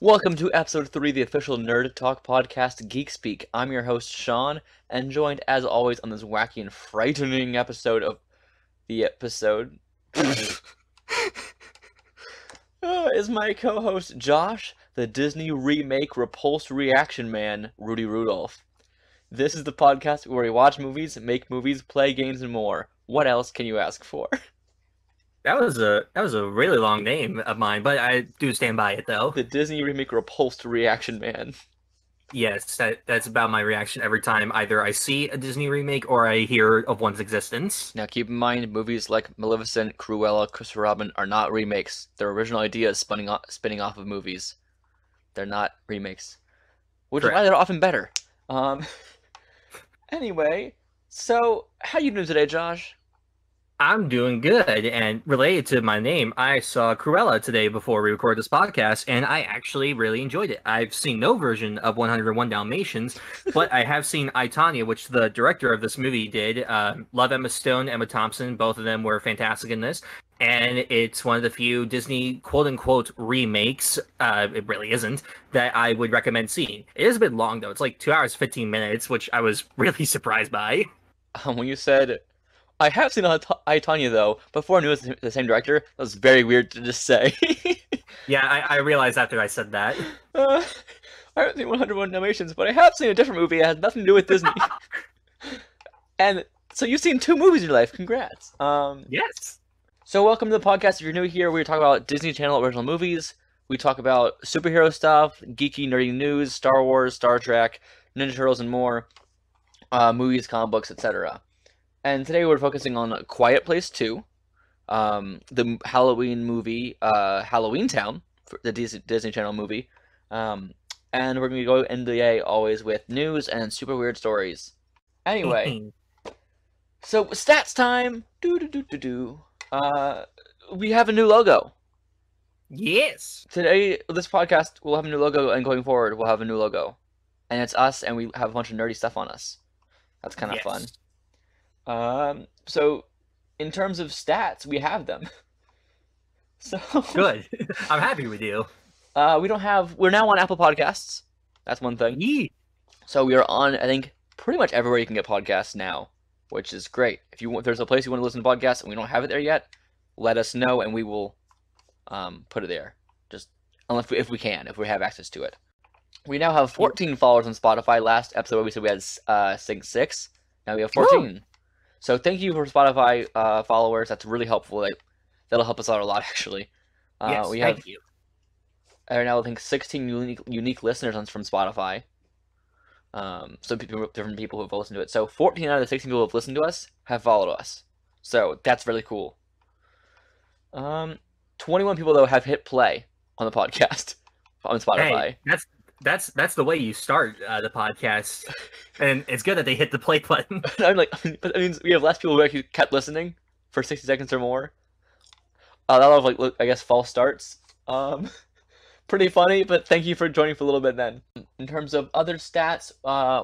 Welcome to episode 3, the official NerdTalk Podcast, GeekSpeak. I'm your host, Sean, and joined, as always, on this wacky and frightening episode of the episode is my co-host, Josh, the Disney remake repulsed reaction man, Rudy Rudolph. This is the podcast where we watch movies, make movies, play games, and more. What else can you ask for? That was a really long name of mine, but I do stand by it though. The Disney remake repulsed reaction man. Yes, that's about my reaction every time either I see a Disney remake or I hear of one's existence. Now keep in mind, movies like Maleficent, Cruella, Christopher Robin are not remakes. They're original ideas spinning off of movies. They're not remakes. Which is why they're often better. Anyway, so how you doing today, Josh? I'm doing good, and related to my name, I saw Cruella today before we recorded this podcast, and I actually really enjoyed it. I've seen no version of 101 Dalmatians, but I have seen I, Tonya, which the director of this movie did. Love Emma Stone, Emma Thompson, both of them were fantastic in this, and it's one of the few Disney quote-unquote remakes, it really isn't, that I would recommend seeing. It is a bit long, though. It's like 2 hours, 15 minutes, which I was really surprised by. When you said... I have seen I, Tonya, though. Before I knew it was the same director, that was very weird to just say. Yeah, I realized after I said that. I haven't seen 101 Dalmatians, but I have seen a different movie that has nothing to do with Disney. And so you've seen 2 movies in your life. Congrats. Yes. So welcome to the podcast. If you're new here, we talk about Disney Channel original movies. We talk about superhero stuff, geeky, nerdy news, Star Wars, Star Trek, Ninja Turtles, and more. Movies, comic books, etc. And today we're focusing on Quiet Place 2, the Halloween movie, Halloweentown, the Disney Channel movie. And we're going to go into the day always with news and super weird stories. Anyway, so stats time. We have a new logo. Yes. Today, this podcast will have a new logo, and going forward, we'll have a new logo. And it's us, and we have a bunch of nerdy stuff on us. That's kind of fun. So in terms of stats, we have them. So good. I'm happy with you. We're now on Apple Podcasts. That's one thing. Yee. So we are on, I think, pretty much everywhere you can get podcasts now, which is great. If there's a place you want to listen to podcasts and we don't have it there yet, let us know and we will put it there. Just if we have access to it. We now have 14 followers on Spotify. Last episode we said we had 6. Now we have 14. Woo! So thank you for Spotify followers. That's really helpful. That'll help us out a lot, actually. Thank you. I now think 16 unique listeners from Spotify. So different people who have listened to it. So 14 out of the 16 people who have listened to us have followed us. So that's really cool. 21 people, though, have hit play on the podcast on Spotify. Hey, that's the way you start the podcast, and it's good that they hit the play button. But I mean, we have less people who actually kept listening for 60 seconds or more. A lot of I guess false starts. Pretty funny, but thank you for joining for a little bit. Then, in terms of other stats,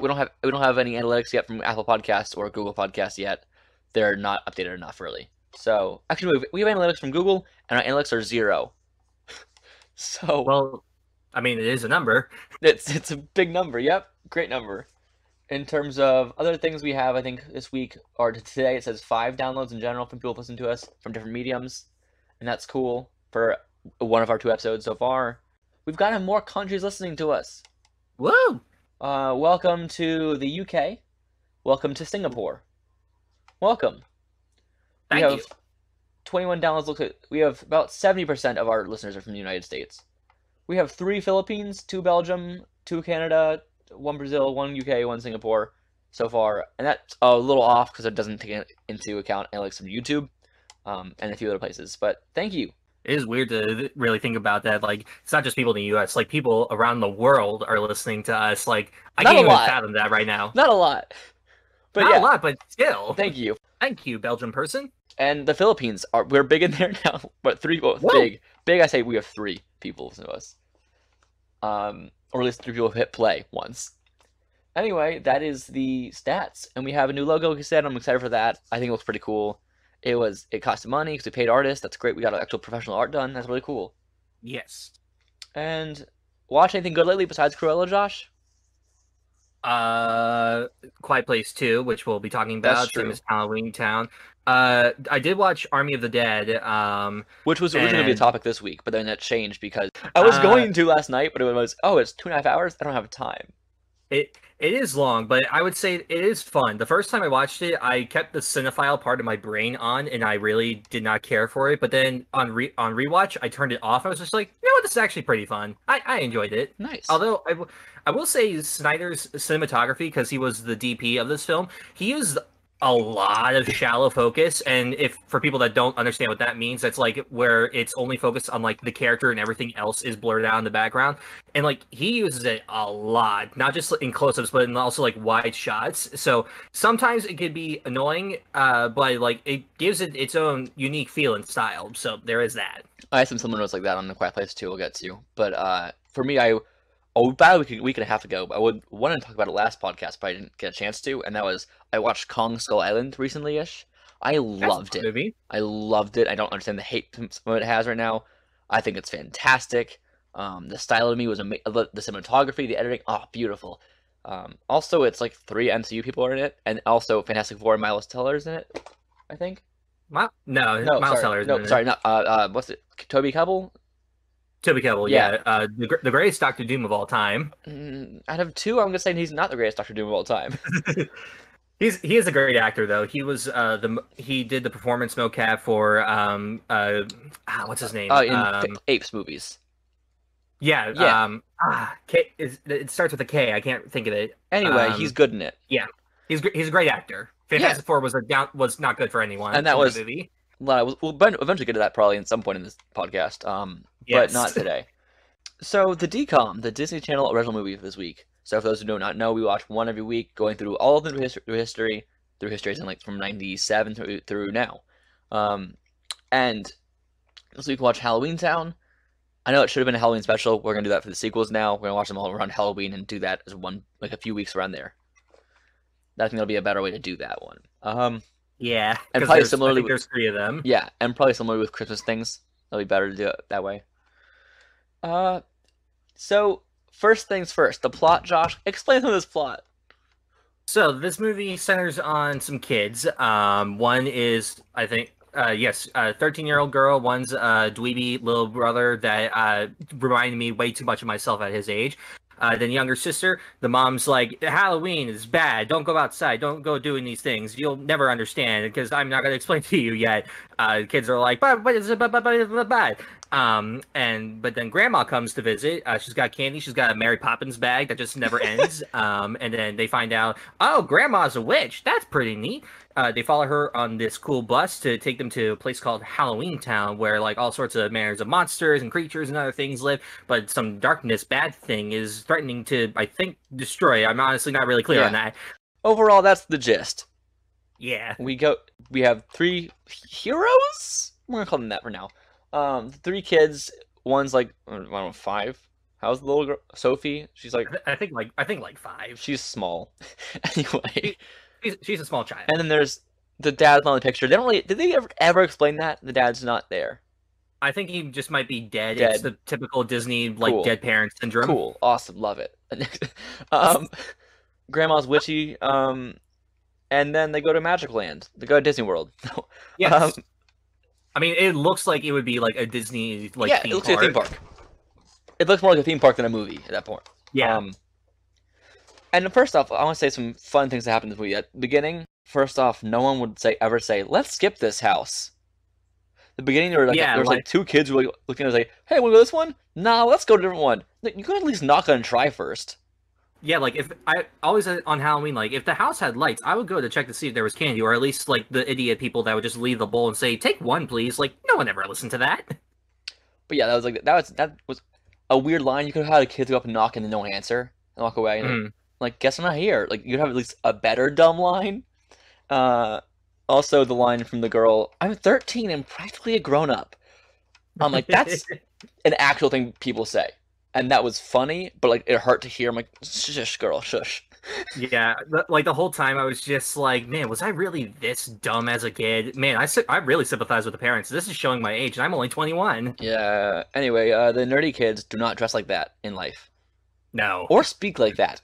we don't have any analytics yet from Apple Podcasts or Google Podcasts yet. They're not updated enough, really. So actually, we have analytics from Google, and our analytics are 0. So well. I mean, it is a number. It's a big number. Yep, great number. In terms of other things we have, I think this week or today it says 5 downloads in general from people who listen to us from different mediums, and that's cool for one of our 2 episodes so far. We've gotten more countries listening to us. Woo! Welcome to the UK. Welcome to Singapore. Welcome. Thank you. We have 21 downloads. We have about 70% of our listeners are from the United States. We have 3 Philippines, 2 Belgium, 2 Canada, 1 Brazil, 1 UK, 1 Singapore so far. And that's a little off because it doesn't take into account analytics from YouTube and a few other places. But thank you. It is weird to really think about that. Like, it's not just people in the U.S. Like, people around the world are listening to us. Like, I can't even fathom that right now. Not a lot. But not a lot, but still. Thank you. Thank you, Belgian person. And the Philippines, we're big in there now. But 3 people, big, I say we have 3 people to us. Or at least 3 people have hit play once. Anyway, that is the stats. And we have a new logo, like I said. I'm excited for that. I think it looks pretty cool. It cost money because we paid artists. That's great. We got an actual professional art done. That's really cool. Yes. And watch anything good lately besides Cruella, Josh? Quiet Place 2, which we'll be talking That's about. Same true. as Halloweentown. I did watch Army of the Dead. Which was originally going to be a And topic this week, but then that changed because I was going to last night, but it was, oh, it's 2.5 hours? I don't have time. it is long, but I would say it is fun. The first time I watched it, I kept the cinephile part of my brain on, and I really did not care for it. But then on rewatch, I turned it off. I was just like, you know what, this is actually pretty fun. I enjoyed it. Nice. Although I will say Snyder's cinematography, because he was the DP of this film, he used a lot of shallow focus, and if for people that don't understand what that means, that's like where it's only focused on like the character and everything else is blurred out in the background, and like he uses it a lot, not just in close-ups but in also like wide shots. So sometimes it could be annoying, but like it gives it its own unique feel and style, so there is that. I had some similar notes like that on the Quiet Place too. We'll get to, but for me, about a week and a half ago, I wanted to talk about it last podcast, but I didn't get a chance to, and that was I watched Kong Skull Island recently-ish. I loved it. Movie. I loved it. I don't understand the hate some of it has right now. I think it's fantastic. The style of me was amazing. The cinematography, the editing, beautiful. Also, it's like 3 MCU people are in it, and also Fantastic Four and Miles Teller's in it, I think. No, No, Miles sorry, Teller's no, in it. sorry, not what's it? Toby Kebbell? Toby Kebbell, Yeah. yeah, the greatest Doctor Doom of all time. Out of 2, I'm gonna say he's not the greatest Doctor Doom of all time. He is a great actor though. He was he did the performance mocap for what's his name? In Apes movies. Yeah. It starts with a K. I can't think of it. Anyway, he's good in it. Yeah, he's a great actor. Fantastic Four was not good for anyone. And that was the movie. We'll eventually get to that probably at some point in this podcast. But not today. So the DCOM, the Disney Channel original movie of this week. So for those who do not know, we watch one every week, going through all of them through history, and like from '97 through now. And this week we watch Halloweentown. I know it should have been a Halloween special. We're gonna do that for the sequels now. We're gonna watch them all around Halloween and do that as one, like a few weeks around there. I think that'll be a better way to do that one. Yeah, and probably similarly, there's 3 of them. Yeah, and probably similarly with Christmas things. It'll be better to do it that way. So first things first, the plot. Josh, explain some of this plot. So this movie centers on some kids. One is, I think, a 13-year-old girl. One's a dweeby little brother that reminded me way too much of myself at his age. Then younger sister, the mom's like, Halloween is bad. Don't go outside. Don't go doing these things. You'll never understand because I'm not going to explain to you yet. Kids are like, but then grandma comes to visit. She's got candy. She's got a Mary Poppins bag that just never ends. And then they find out, oh, grandma's a witch. That's pretty neat. They follow her on this cool bus to take them to a place called Halloweentown, where like all sorts of manners of monsters and creatures and other things live. But some darkness, bad thing is threatening to, I think, destroy. I'm honestly not really clear on that. Overall, that's the gist. Yeah. We have 3 heroes? We're gonna call them that for now. 3 kids. One's like, I don't know, 5. How's the little girl? Sophie? She's like, I think like 5. She's small. Anyway. She's a small child. And then there's the dad's not in the picture. They don't really, did they ever explain that? The dad's not there. I think he just might be dead. It's the typical Disney like dead parent syndrome. Cool. Awesome. Love it. Grandma's witchy. And then they go to Magic Land. They go to Disney World. Yes. I mean, it looks like it would be like a Disney theme park. It looks like a theme park. It looks more like a theme park than a movie at that point. Yeah. And first off, I want to say some fun things that happened in this movie. At the beginning, first off, no one would ever say, let's skip this house. The beginning, there were 2 kids who were looking at it like, hey, want to go to this one? Nah, let's go to a different one. You could at least knock on and try first. Yeah, like if I always on Halloween, like if the house had lights, I would go to check to see if there was candy, or at least like the idiot people that would just leave the bowl and say, take one, please. Like no one ever listened to that. But yeah, that was a weird line. You could have had a kid go up and knock and then no one answer and walk away. And like, guess I'm not here. Like, you'd have at least a better dumb line. Also, the line from the girl, I'm 13 and practically a grown-up. I'm like, that's an actual thing people say. And that was funny, but like, it hurt to hear. I'm like, shush, girl, shush. Yeah, like the whole time I was just like, man, was I really this dumb as a kid? Man, I really sympathize with the parents. This is showing my age, and I'm only 21. Yeah. Anyway, the nerdy kids do not dress like that in life No, or speak like that.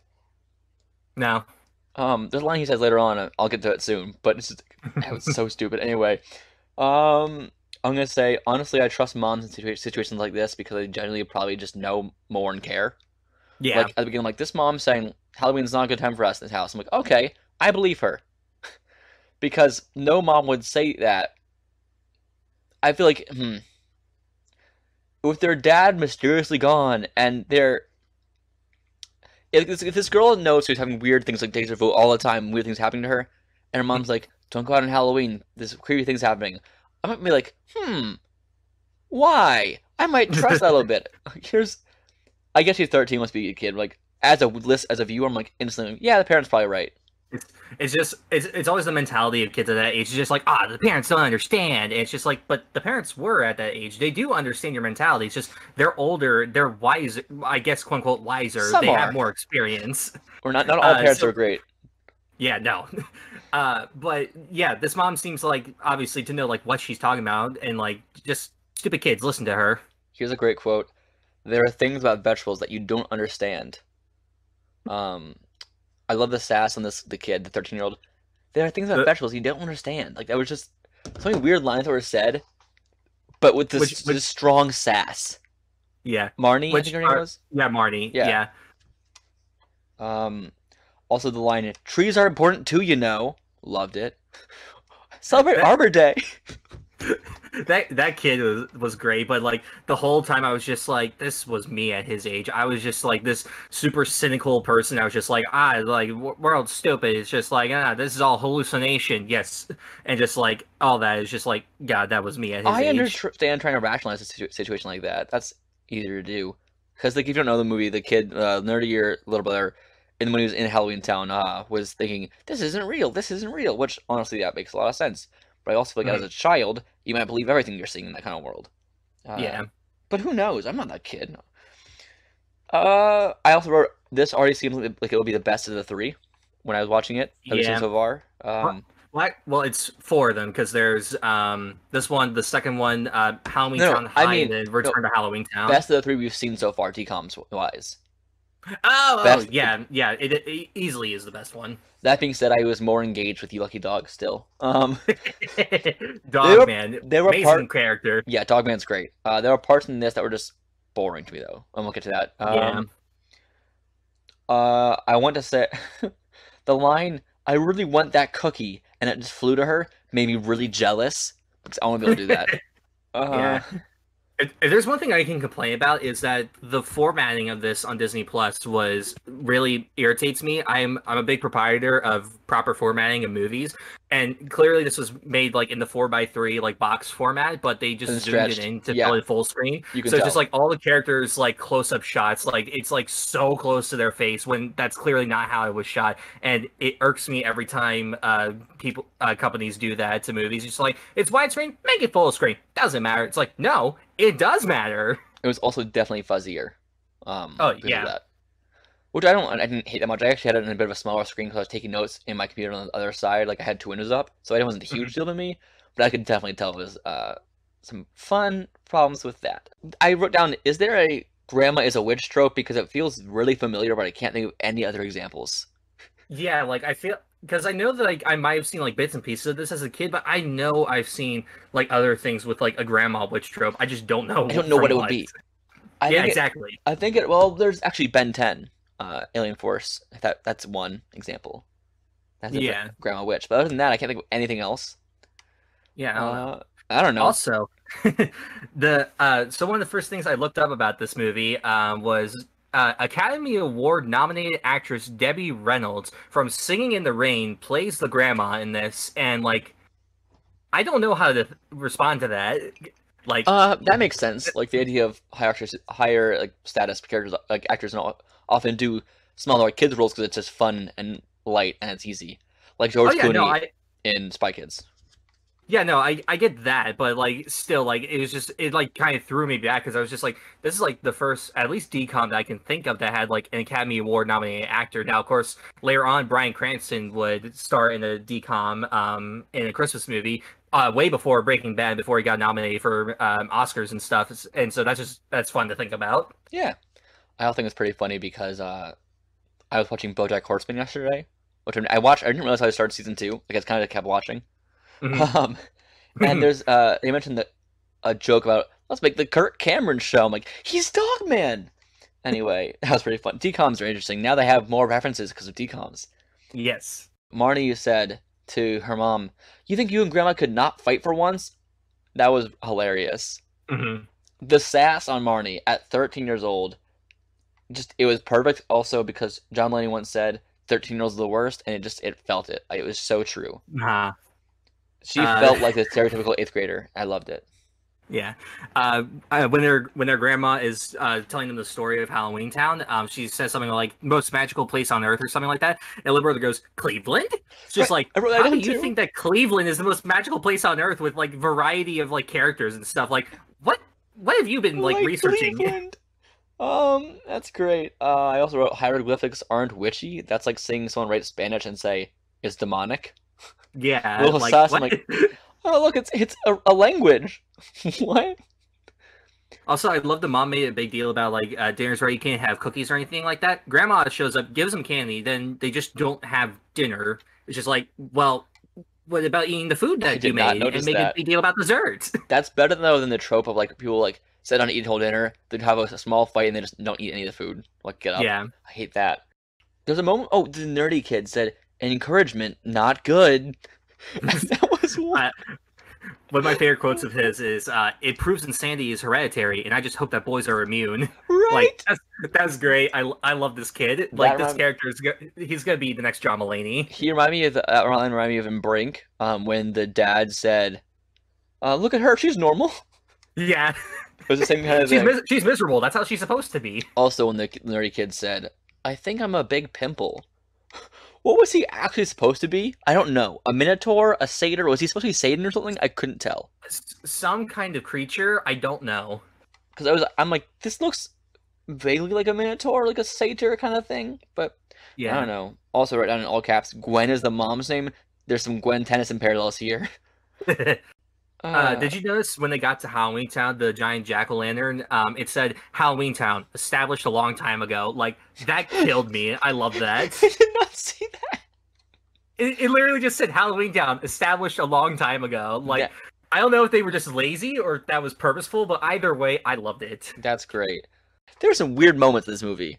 no. There's a line he says later on. I'll get to it soon, but it's just, it was so stupid. Anyway, I'm gonna say honestly, I trust moms in situations like this because they generally probably just know more and care. Yeah, Like at the beginning, like this mom saying Halloween's not a good time for us in this house. I'm like, okay, I believe her because no mom would say that. I feel like, with their dad mysteriously gone and they're if this girl knows she's having weird things like deja vu all the time, weird things happening to her, and her mom's like, "Don't go out on Halloween. There's creepy things happening." I might be like, why? I might trust that a little bit. I guess she's 13, must be a kid. Like as a viewer, I'm like instantly, yeah, the parents probably right. it's just it's always the mentality of kids at that age. It's just like, the parents don't understand. And it's just like, but the parents were at that age. They do understand your mentality. It's just they're older, they're wiser. I guess quote unquote wiser. Some they are. have more experience. Or not all parents are great. Yeah, no. But yeah, this mom seems like obviously to know like what she's talking about, and like just stupid kids listen to her. Here's a great quote. There are things about vegetables that you don't understand. I love the sass on the kid, the 13-year-old. There are things about vegetables you don't understand. Like that was just so many weird lines that were said, but with this strong sass. Yeah, Marnie, I think her name was. Yeah, Marnie. Yeah. Also the line, "Trees are important too, you know." Loved it. Celebrate Arbor Day. That kid was great, but like the whole time I was just like, this was me at his age. I was just like this super cynical person. I was just like, like world's stupid. It's just like, this is all hallucination. Yes, and just like all that is just like, God, that was me at his age. I understand trying to rationalize a situation like that. That's easier to do because like if you don't know the movie, the kid, nerdier little brother, and when he was in Halloweentown, was thinking, this isn't real. This isn't real. Which honestly, that makes a lot of sense. But I also feel like as a child, you might believe everything you're seeing in that kind of world. Yeah. But who knows? I'm not that kid. I also wrote, this already seems like it will be the best of the three when I was watching it. That we've seen so far. Well, it's four of them because there's this one, the second one, Halloweentown High, and then Return to Halloweentown. Best of the three we've seen so far, DCOMs wise. Yeah, it easily is the best one. That being said, I was more engaged with You Lucky Dog still. Dogman, amazing character. Yeah, Dogman's great. There were parts in this that were just boring to me, though. I'm gonna get to that. I want to say the line, "I really want that cookie," and it just flew to her, made me really jealous because I want to be able to do that. Yeah. If there's one thing I can complain about is that the formatting of this on Disney Plus was really irritates me. I'm a big proprietor of proper formatting of movies, and clearly this was made like in the 4:3 like box format, but they just zoomed it in to fill it full screen. So it's just like all the characters like close-up shots, like it's like so close to their face when that's clearly not how it was shot, and it irks me every time companies do that to movies. It's like, it's widescreen, make it full screen. Doesn't matter. It's like, no, it does matter. It was also definitely fuzzier. Yeah. Which I didn't hate that much. I actually had it in a bit of a smaller screen because I was taking notes in my computer on the other side. Like I had two windows up, so it wasn't a huge deal to me. But I could definitely tell there was some fun problems with that. I wrote down, is there a grandma is a witch trope? Because it feels really familiar, but I can't think of any other examples. Yeah, like I feel, because I know that like I might have seen like bits and pieces of this as a kid, but I know I've seen like other things with like a grandma witch trope. I just don't know. I don't know what it would be. Exactly. I think it. Well, there's actually Ben 10, Alien Force. That's one example. That's a grandma witch. But other than that, I can't think of anything else. Yeah. I don't know. Also, so one of the first things I looked up about this movie was Academy Award nominated actress Debbie Reynolds from Singing in the Rain plays the grandma in this, and like I don't know how to respond to that. Like that makes sense. Like the idea of higher like status characters, like actors, often do smaller like kids roles because it's just fun and light and it's easy. Like George Clooney in Spy Kids. Yeah, no, I get that, but like still, like it was just it like kind of threw me back because I was just like, this is like the first at least DCOM that I can think of that had like an Academy Award nominated actor. Now, of course, later on, Bryan Cranston would star in a DCOM in a Christmas movie. Way before Breaking Bad, before he got nominated for Oscars and stuff, and so that's fun to think about. Yeah, I also think it's pretty funny because I was watching BoJack Horseman yesterday, which I watched. I didn't realize how I started season 2. Like I just kind of kept watching. Mhm. Um, and there's they mentioned that a joke about let's make the Kirk Cameron show. I'm like, he's Dogman. Anyway, that was pretty fun. DComs are interesting. Now they have more references because of DComs. Yes. Marnie said to her mom, "You think you and Grandma could not fight for once?" That was hilarious. Hmm. The sass on Marnie at 13 years old, just it was perfect. Also because John Mulaney once said, "13-year-olds are the worst," and it felt it. Like, it was so true. Nah. She felt like a stereotypical 8th grader. I loved it. Yeah. When their grandma is telling them the story of Halloweentown, she says something like "most magical place on earth" or something like that, and little brother goes, "Cleveland." It's just like, I wrote that how do down you too. think that Cleveland is the most magical place on earth with like variety of like characters and stuff? Like, what have you been like researching? Cleveland. That's great. I also wrote hieroglyphics aren't witchy. That's like seeing someone write Spanish and say it's demonic. Yeah, Little like sus. I'm what? like, oh look, it's a language. What? Also, I love the mom made a big deal about like dinner's ready, you can't have cookies or anything like that. Grandma shows up, gives them candy, then they just don't have dinner. It's just like, well, what about eating the food I that you did not made notice and make that. a big deal about dessert? That's better though than the trope of like people like sit down to eat whole dinner, they'd have a small fight and they just don't eat any of the food. Like get up. Yeah. I hate that. There's a moment. Oh, the nerdy kid said, "Encouragement, not good." That was one. One of my favorite quotes of his is, "It proves insanity is hereditary, and I just hope that boys are immune." Right. Like that's great. I love this kid. Like this character he's gonna be the next John Mulaney. He reminded me of in Brink, when the dad said, "Look at her, she's normal." Yeah, It was the same kind of thing. she's miserable. That's how she's supposed to be. Also, when the nerdy kid said, "I think I'm a big pimple." What was he actually supposed to be? I don't know. A minotaur, a satyr? Was he supposed to be Satan or something? I couldn't tell. Some kind of creature. I don't know. Because I'm like, this looks vaguely like a minotaur, like a satyr kind of thing. But Yeah. I don't know. Also, write down in all caps, Gwen is the mom's name. There's some Gwen Tennyson parallels here. Did you notice when they got to Halloweentown, the giant jack-o'-lantern, it said Halloweentown, established a long time ago. Like, that killed me. I love that. I did not see that. It literally just said Halloweentown, established a long time ago. Like, Yeah. I don't know if they were just lazy or if that was purposeful, but either way, I loved it. That's great. There were some weird moments in this movie.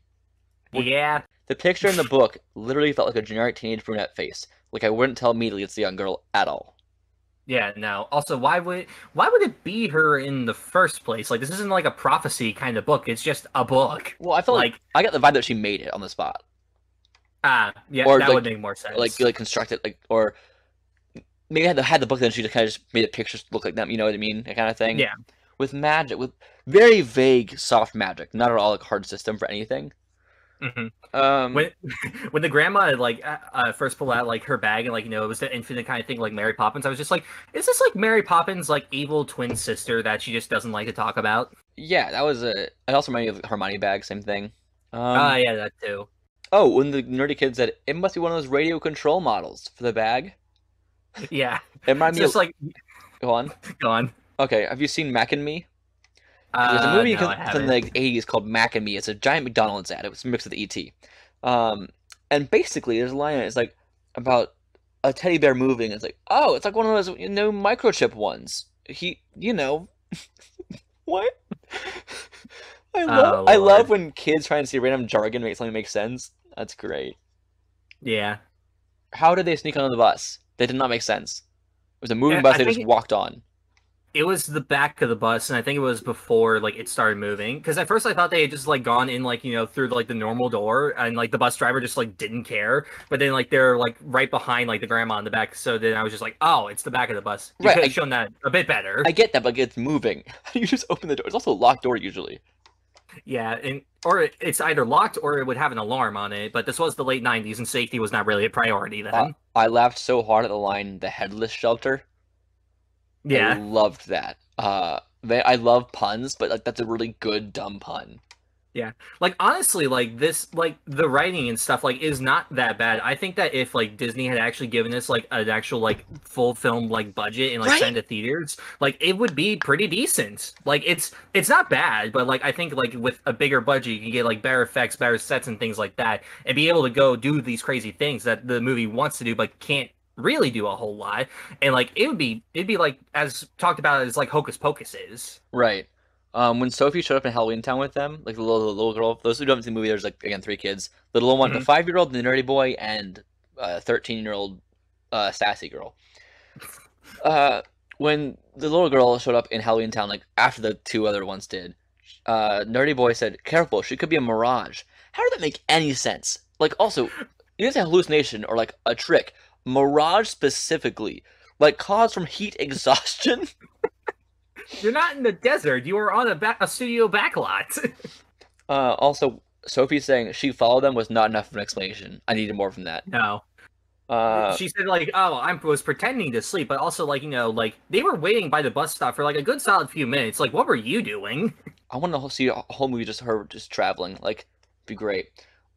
Yeah. The picture in the book literally felt like a generic teenage brunette face. Like I wouldn't tell immediately it's the young girl at all. Yeah, no. Also, why would it be her in the first place? Like, this isn't like a prophecy kind of book. It's just a book. Well, I felt like I got the vibe that she made it on the spot. Yeah, Or, that like- would make more sense. Like constructed, like, or maybe had the book, then she just kind of just made the pictures look like them. You know what I mean? That kind of thing. Yeah. With magic, with very vague, soft magic, not at all like hard system for anything. Mhm. Um, When the grandma like first pulled out like her bag and like it was the infinite kind of thing like Mary Poppins, I was just like, is this like Mary Poppins like evil twin sister that she just doesn't like to talk about? yeah, that was a. It also reminded me of Hermione bag, same thing. Yeah, that too. Oh, when the nerdy kid said it must be one of those radio control models for the bag. Yeah, It reminded me just of. like Go on. go on. Okay, have you seen Mac and Me? There's a movie No, I from haven't. the 80s called Mac and Me. It's a giant McDonald's ad. It was mixed with E.T. And basically, there's a line that's like about a teddy bear moving. It's like, oh, it's like one of those microchip ones. What? I love Lord. when kids try and see random jargon make something make sense. That's great. Yeah. How did they sneak onto the bus? That did not make sense. It was a moving Yeah, bus I they think just walked on. It was the back of the bus, and I think it was before like it started moving. Because at first I thought they had just like gone in like through like the normal door, and like the bus driver just like didn't care. But then like they're like right behind like the grandma in the back, so then I was just like, oh, it's the back of the bus. You Right, could have shown that a bit better. I get that, but it's moving. You just open the door. It's also a locked door usually. Yeah, or it's either locked or it would have an alarm on it. But this was the late '90s, and safety was not really a priority then. I laughed so hard at the line, "the headless shelter." Yeah. I loved that. I love puns, but like that's a really good dumb pun. Yeah. Like honestly, like this like the writing and stuff like is not that bad. I think that if like Disney had actually given us like an actual like full film like budget and like Right? send to theaters, like it would be pretty decent. Like it's not bad, but like I think like with a bigger budget you can get like better effects, better sets and things like that and be able to go do these crazy things that the movie wants to do but can't really do a whole lot. And like it'd be like as talked about as like Hocus Pocus is. Right. When Sophie showed up in Halloweentown with them, like the little girl, those who don't see the movie, there's like again 3 kids. The little one, the 5-year-old, the nerdy boy, and 13-year-old sassy girl. When the little girl showed up in Halloweentown, like after the 2 other ones did, nerdy boy said, "Careful, she could be a mirage." How did that make any sense? Like, also, it is a hallucination or like a trick. Mirage specifically, like caused from heat exhaustion. You're not in the desert. You were on a studio backlot. Also, Sophie saying she followed them was not enough of an explanation. I needed more from that. No. Uh, She said like, "Oh, I was pretending to sleep," but also like, you know, like they were waiting by the bus stop for like a good solid few minutes. Like, what were you doing? I want to see a whole movie just her just traveling. Like, be great.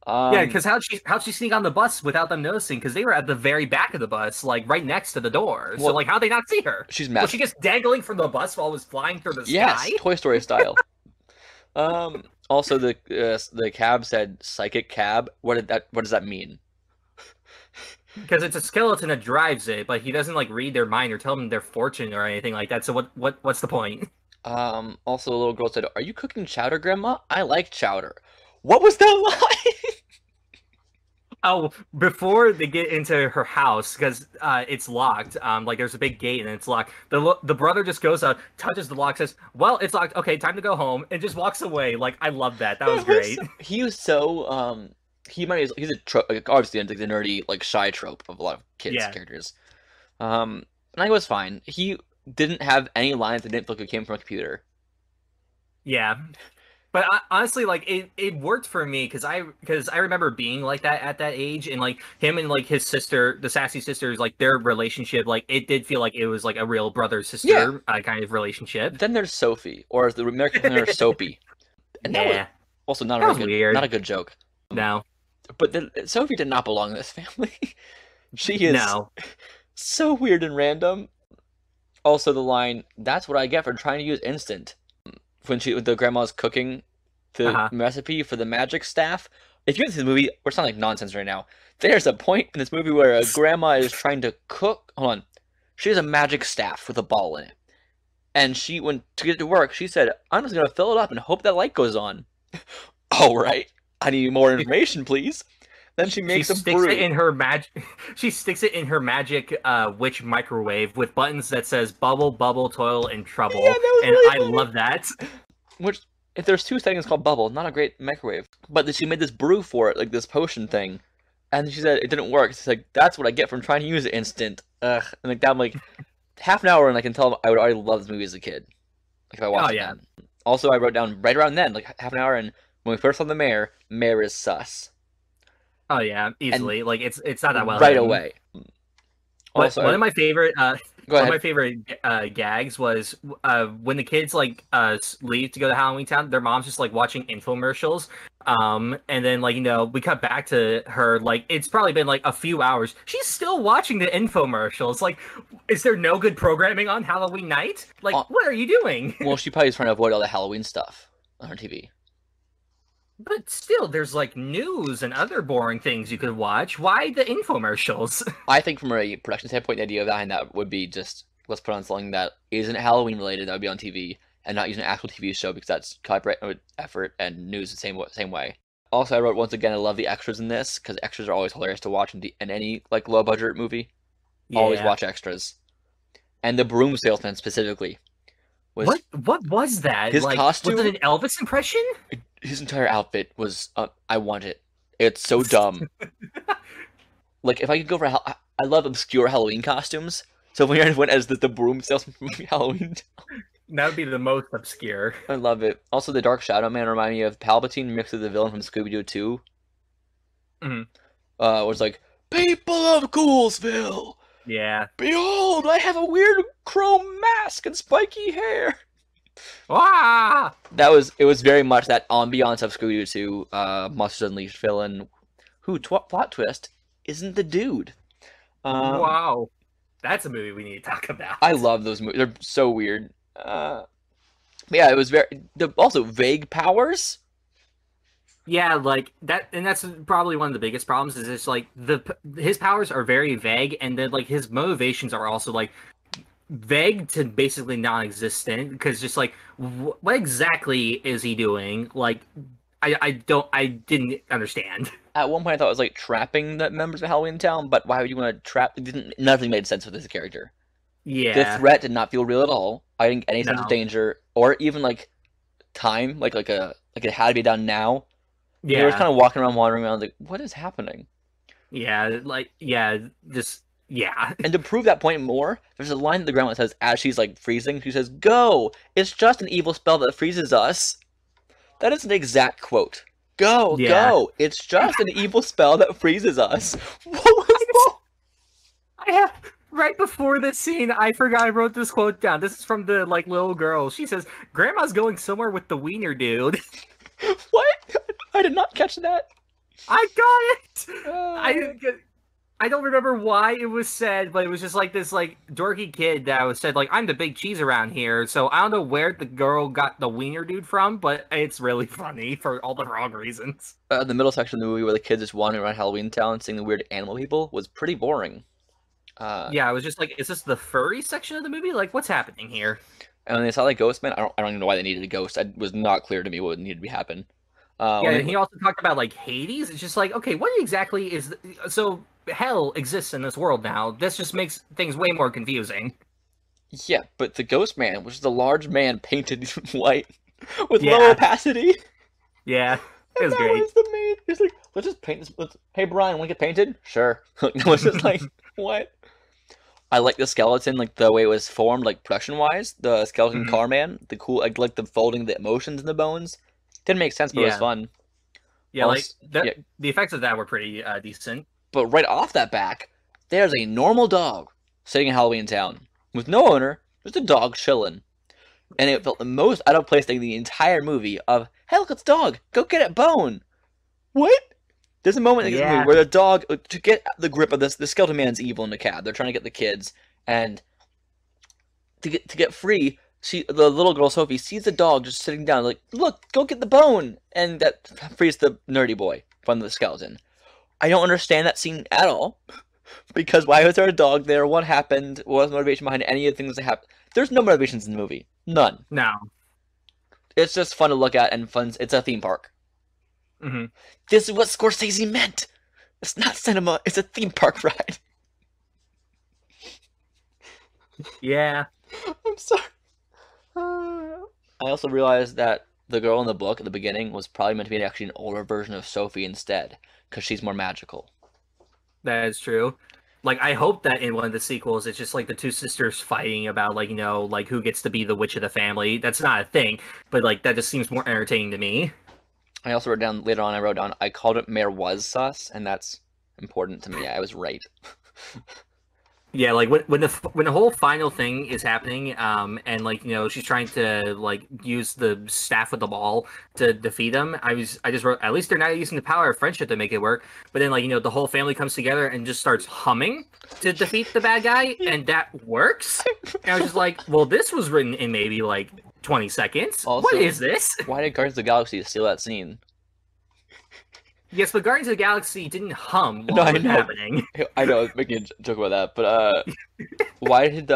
Yeah, because how'd she sneak on the bus without them noticing? Because they were at the very back of the bus, like right next to the door. So Well, like, how'd they not see her? She's Was mad. she just dangling from the bus while it was flying through the Yes, sky? Toy Story style. Also the cab said psychic cab. What does that mean? Because it's a skeleton that drives it, but he doesn't like read their mind or tell them their fortune or anything like that. So what's the point? Also the little girl said, "Are you cooking chowder, Grandma? I like chowder." What was that line? Oh, before they get into her house, because it's locked. Like there's a big gate and it's locked. The brother just goes out, touches the lock, says, "Well, it's locked. Okay, time to go home," and just walks away. Like I love that. That was great. He was so he's a trope, like, obviously like the nerdy like shy trope of a lot of kids characters. And I was fine. He didn't have any lines that didn't feel like it came from a computer. Yeah. But honestly, like it worked for me because I remember being like that at that age, and like him and like his sister, the sassy sisters, like their relationship, like it did feel like it was like a real brother sister kind of relationship. Then there's Sophie, or as the American there's Soapy, and that was also not a weird. not a good joke. No, but Sophie did not belong in this family. She is so weird and random. Also, the line, "That's what I get for trying to use instant." When the grandma's cooking the recipe for the magic staff. If you're in this movie, we're sounding like nonsense right now. There's a point in this movie where a grandma is trying to cook. Hold on. She has a magic staff with a ball in it. And to get it to work, she said, "I'm just going to fill it up and hope that light goes on." All right. I need more information, please. Then she makes a brew. She sticks it in her magic witch microwave with buttons that says bubble, bubble, toil, and trouble. Yeah, and really I love that. Which, if there's 2 seconds called bubble, not a great microwave. But she made this brew for it, like this potion thing. And she said it didn't work. She's like, "That's what I get from trying to use it instant." Ugh. And like I'm like, half an hour and I can tell I would already love this movie as a kid. Like if I watched it then. Also, I wrote down right around then, like half an hour, and when we first saw the mayor is sus. Oh yeah, easily. And like it's not that well. Right away. Also, one of my favorite gags was when the kids like leave to go to Halloweentown, their mom's just like watching infomercials. And then like, you know, we cut back to her, like it's probably been like a few hours. She's still watching the infomercials. Like, is there no good programming on Halloween night? Like, what are you doing? Well, she probably is trying to avoid all the Halloween stuff on her TV. But still, there's like news and other boring things you could watch. Why the infomercials? I think from a production standpoint, the idea behind that would be just, let's put on something that isn't Halloween related, that would be on TV, and not use an actual TV show because that's copyright effort and news the same way. Also, I wrote, once again, I love the extras in this, because extras are always hilarious to watch in any like low budget movie. Yeah. Always watch extras. And the broom salesman specifically. What was that? His costume? Was it an Elvis impression? His entire outfit was, I want it. It's so dumb. Like, if I could go for I love obscure Halloween costumes. So if we went as the broom salesman from Halloween, that would be the most obscure. I love it. Also, the Dark Shadow Man reminded me of Palpatine mixed with the villain from Scooby-Doo 2. Mm-hmm. Was like, "People of Coolsville, Yeah. Behold, I have a weird chrome mask and spiky hair. Ah! It was very much that ambiance of Scooby-Doo 2, Monsters Unleashed villain, who, plot twist, isn't the dude. Wow. That's a movie we need to talk about. I love those movies. They're so weird. Yeah, it was also vague powers. Yeah, like that, and that's probably one of the biggest problems. Is it's like his powers are very vague, and then like his motivations are also like vague to basically non-existent. Because just like, what exactly is he doing? Like, I didn't understand. At one point, I thought it was like trapping the members of Halloweentown, but why would you want to trap? Nothing made sense with this character. Yeah, the threat did not feel real at all. I didn't get any sense of danger or even like time, like it had to be done now. Yeah, they were kind of walking around, wandering around, like, what is happening? Yeah, like yeah. And to prove that point more, there's a line at the ground that says, as she's like freezing, she says, "Go! It's just an evil spell that freezes us." That is an exact quote. Go, go! It's just an evil spell that freezes us. What was that? I have right before this scene, I forgot I wrote this quote down. This is from the like little girl. She says, "Grandma's going somewhere with the wiener dude." What? I did not catch that. I got it. I don't remember why it was said, but it was just like this like dorky kid that was said like, "I'm the big cheese around here." So I don't know where the girl got the wiener dude from, but it's really funny for all the wrong reasons. The middle section of the movie where the kids just wandering around Halloweentown seeing the weird animal people was pretty boring. Yeah, I was just like, is this the furry section of the movie? Like, what's happening here? And when they saw like Ghost Man, I don't even know why they needed a ghost. It was not clear to me what needed to happen. Yeah, and he also talked about like Hades. It's just like, okay, what exactly is so hell exists in this world now? This just makes things way more confusing. Yeah, but the Ghost Man, which is a large man painted white with low opacity. Yeah, it was great. Was the main. It's like, let's just paint this. Hey Brian, want to get painted? Sure. It was just like, what? I like the skeleton, like the way it was formed, like production wise. The skeleton car man, the cool, like the folding the emotions in the bones. Didn't make sense, but it was fun. Yeah, also, like the effects of that were pretty decent. But right off that back, there's a normal dog sitting in Halloweentown with no owner, just a dog chilling. And it felt the most out of place thing in the entire movie of, "Hey, look, it's dog. Go get it, Bone." What? There's a moment in this movie where the dog, to get the grip of this, the skeleton man's evil in the cab. They're trying to get the kids, and to get free. The little girl Sophie sees the dog just sitting down, like, "Look, go get the bone," and that frees the nerdy boy from the skeleton. I don't understand that scene at all, because why was there a dog there? What happened? What was the motivation behind any of the things that happened? There's no motivations in the movie, none. No, it's just fun to look at and fun. It's a theme park. This is what Scorsese meant. It's not cinema. It's a theme park ride. Yeah, I'm sorry. I also realized that the girl in the book at the beginning was probably meant to be actually an older version of Sophie instead, because she's more magical. That is true. Like, I hope that in one of the sequels, it's just like the two sisters fighting about, like, you know, like who gets to be the witch of the family. That's not a thing, but like that just seems more entertaining to me. I also wrote down later on. I called it Mayor was sus, and that's important to me. I was right. Yeah, like when the whole final thing is happening, and like, you know, she's trying to like use the staff with the ball to defeat him. I just wrote, at least they're not using the power of friendship to make it work. But then, like, you know, the whole family comes together and just starts humming to defeat the bad guy, and that works. And I was just like, well, this was written in maybe like 20 seconds. Also, what is this? Why did Guardians of the Galaxy steal that scene? Yes, but Guardians of the Galaxy didn't hum while it was happening. I know, I was making a joke about that, but why did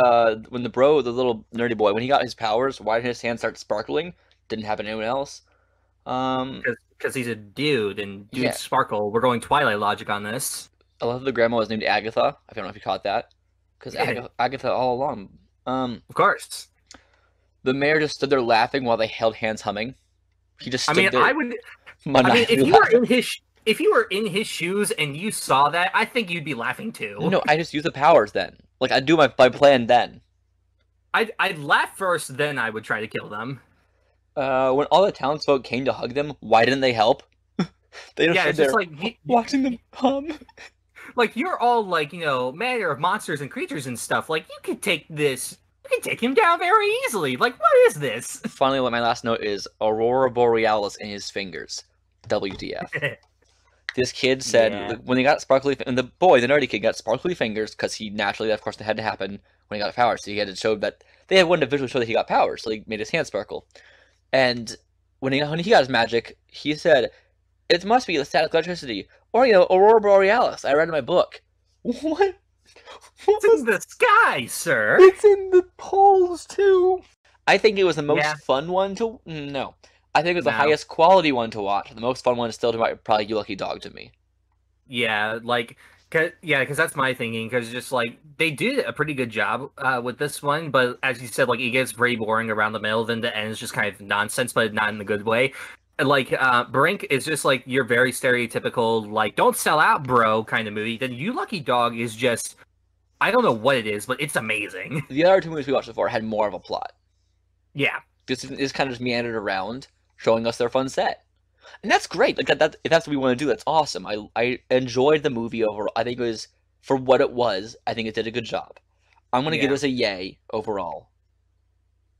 when the little nerdy boy, when he got his powers, why did his hand start sparkling? Didn't happen to anyone else. Because he's a dude, and dudes sparkle. We're going Twilight logic on this. I love the grandma was named Agatha. I don't know if you caught that, because Agatha all along. Of course. The mayor just stood there laughing while they held hands humming. He just stood there. If you were in his shoes and you saw that, I think you'd be laughing too. No, I just use the powers then. Like, I'd do my plan then. I'd laugh first, then I would try to kill them. When all the townsfolk came to hug them, why didn't they help? They just stood there, just like watching them hum. like you're all like, manner of monsters and creatures and stuff. Like you could take this, you could take him down very easily. Like what is this? Finally, my last note is Aurora Borealis in his fingers. WTF. This kid said when he got sparkly, and the nerdy kid got sparkly fingers because he naturally, of course, that had to happen when he got powers. So he had to show that they had one to visually show that he got powers. So he made his hand sparkle. And when he got his magic, he said, "It must be the static electricity, or Aurora Borealis." I read in my book. What? It's in the sky, sir. It's in the poles too. I think it was the most fun one to. No. I think it was the highest quality one to watch. The most fun one is still probably You Lucky Dog to me. Yeah, because that's my thinking. Because just like they did a pretty good job with this one, but as you said, like it gets very boring around the middle. Then the end is just kind of nonsense, but not in the good way. Like Brink is just like your very stereotypical like don't sell out, bro kind of movie. Then You Lucky Dog is just I don't know what it is, but it's amazing. The other two movies we watched before had more of a plot. Yeah, this kind of just meandered around, showing us their fun set. And that's great. Like that if that's what we want to do, that's awesome. I enjoyed the movie overall. I think it was for what it was, I think it did a good job. I'm gonna give this a yay overall.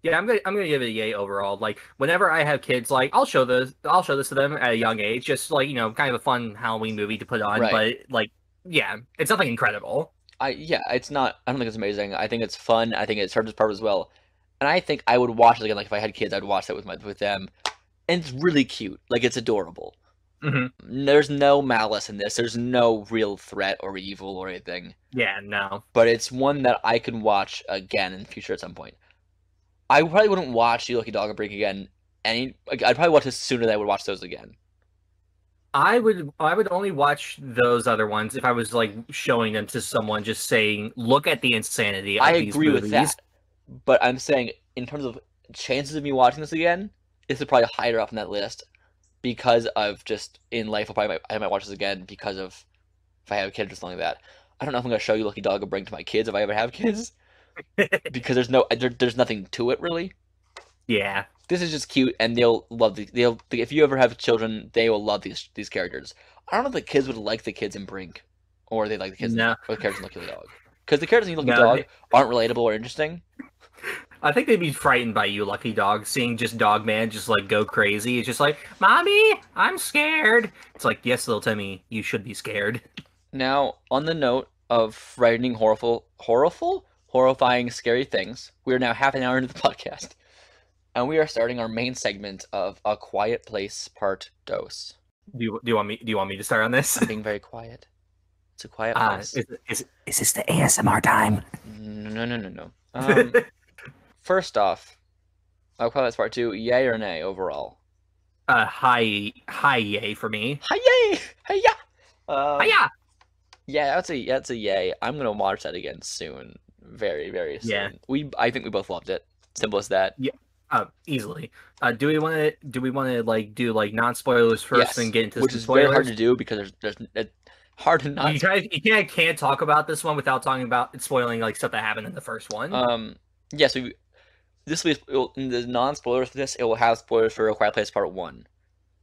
Yeah, I'm gonna give it a yay overall. Like whenever I have kids, like I'll show this to them at a young age, just like kind of a fun Halloween movie to put on. Right. But like, yeah, it's nothing incredible. It's not. I don't think it's amazing. I think it's fun. I think it serves its purpose well. And I think I would watch it again. Like if I had kids, I'd watch that with them. And it's really cute. Like it's adorable. Mm-hmm. There's no malice in this. There's no real threat or evil or anything. Yeah, no. But it's one that I can watch again in the future at some point. I probably wouldn't watch You Lucky Dog or Break again. I'd probably watch this sooner than I would watch those again. I would only watch those other ones if I was like showing them to someone, just saying, "Look at the insanity of these movies." I agree with that. But I'm saying, in terms of chances of me watching this again, this is probably higher up on that list because of just in life. I might watch this again because of if I have a kid or something like that. I don't know if I'm going to show You Lucky Dog or bring to my kids if I ever have kids because there's nothing to it really. Yeah, this is just cute, and they'll love if you ever have children, they will love these characters. I don't know if the kids would like the kids in Brink, or they like the kids or the characters in Lucky Dog, because the characters in Lucky Dog aren't relatable or interesting. I think they'd be frightened by You Lucky Dog, seeing just Dog Man just like go crazy. It's just like, "Mommy, I'm scared." It's like, yes, little Timmy, you should be scared. Now, on the note of frightening, horrifying, scary things, we are now half an hour into the podcast, and we are starting our main segment of A Quiet Place Part Dos. Do you want me to start on this? I'm being very quiet. It's a quiet place. Is this the ASMR time? No. First off, A Quiet Place Part 2, yay or nay overall? High yay for me. Hi yay! Hiya! Yeah, that's a yay. I'm gonna watch that again soon. Very, very soon. Yeah. I think we both loved it. Simple as that. Yeah. Easily. Do we want to like do like non-spoilers first and get into which is spoilers? Very hard to do because it's hard to not. You can't talk about this one without talking about spoiling like stuff that happened in the first one. Yes. This will in the non-spoilers for this, it will have spoilers for A Quiet Place Part 1.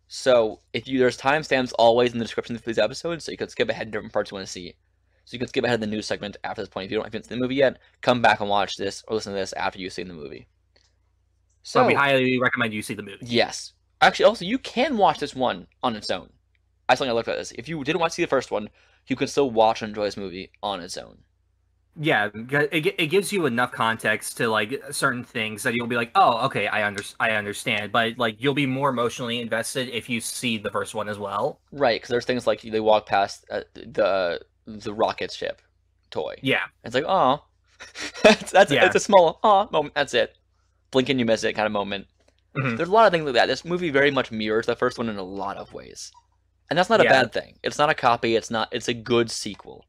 So there's timestamps always in the description of these episodes, so you can skip ahead to different parts you want to see. So you can skip ahead to the news segment after this point. If you haven't seen the movie yet, come back and watch this or listen to this after you've seen the movie. So we highly recommend you see the movie. Yes. Actually, also, you can watch this one on its own. I looked at this. If you didn't want to see the first one, you can still watch and enjoy this movie on its own. Yeah, it gives you enough context to like certain things that you'll be like, oh, okay, I understand. But like you'll be more emotionally invested if you see the first one as well. Right, because there's things like they walk past the rocket ship toy. Yeah, it's like, oh, it's a small moment. That's it. Blink and you miss it kind of moment. Mm-hmm. There's a lot of things like that. This movie very much mirrors the first one in a lot of ways, and that's not a bad thing. It's not a copy. It's a good sequel.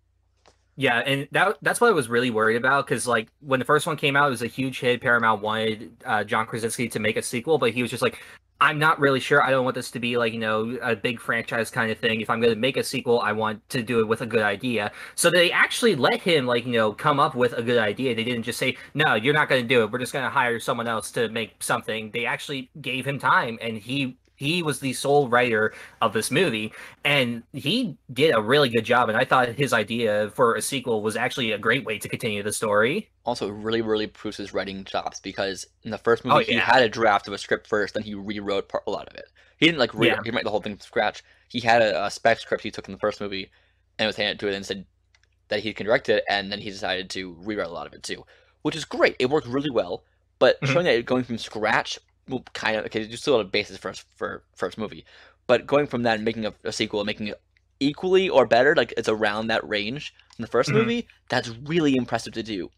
Yeah, and that's what I was really worried about, because like when the first one came out, it was a huge hit. Paramount wanted John Krasinski to make a sequel, but he was just like, I'm not really sure. I don't want this to be like, a big franchise kind of thing. If I'm going to make a sequel, I want to do it with a good idea. So they actually let him come up with a good idea. They didn't just say, no, you're not going to do it. We're just going to hire someone else to make something. They actually gave him time, and he he was the sole writer of this movie, and he did a really good job. And I thought his idea for a sequel was actually a great way to continue the story. Also, really, really proves his writing chops, because in the first movie, he had a draft of a script first, then he rewrote a lot of it. He didn't like rewrite the whole thing from scratch. He had a spec script he took in the first movie and was handed to it and said that he can direct it, and then he decided to rewrite a lot of it too, which is great. It worked really well, but showing that going from scratch, well, kind of, okay, you still had a basis for first movie, but going from that and making a sequel and making it equally or better, like it's around that range in the first movie, that's really impressive to do.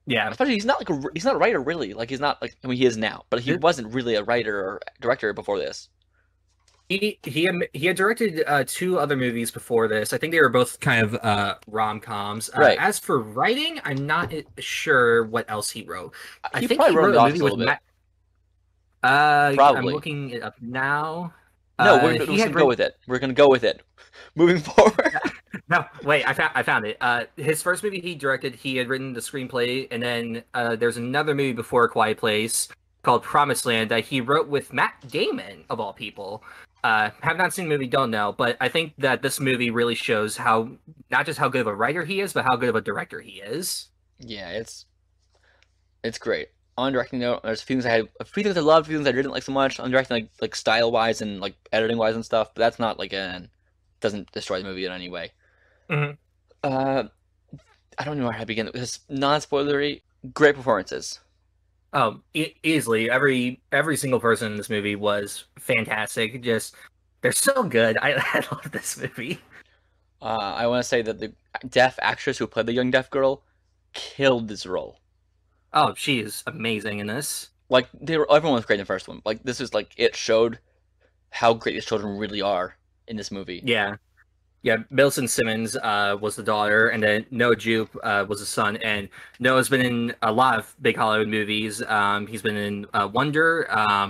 Yeah, especially he's not a writer really. Like he's not like, I mean, he is now, but he wasn't really a writer or director before this. He had directed 2 other movies before this. I think they were both kind of rom-coms. Right. As for writing, I'm not sure what else he wrote. I think probably he wrote a movie with Matt. Probably. I'm looking it up now. No, we're gonna go with it. We're gonna go with it. Moving forward. No, wait, I found it. His first movie he directed, he had written the screenplay, and then there's another movie before A Quiet Place called Promised Land that he wrote with Matt Damon, of all people. Have not seen the movie, don't know, but I think that this movie really shows how, not just how good of a writer he is, but how good of a director he is. Yeah, it's great. On directing note, there's a few things I loved, a few things I didn't like so much. On directing, like style wise and like editing wise and stuff, but that's not like doesn't destroy the movie in any way. I don't know where to begin. It's non-spoilery. Great performances. Oh, easily. Every single person in this movie was fantastic. Just, they're so good. I love this movie. I want to say that the deaf actress who played the young deaf girl killed this role. Oh, she is amazing in this. Like, everyone was great in the first one. Like, this is like, it showed how great these children really are in this movie. Yeah. Yeah, Millicent Simmons was the daughter, and then Noah Jupe was the son. And Noah's been in a lot of big Hollywood movies. He's been in Wonder,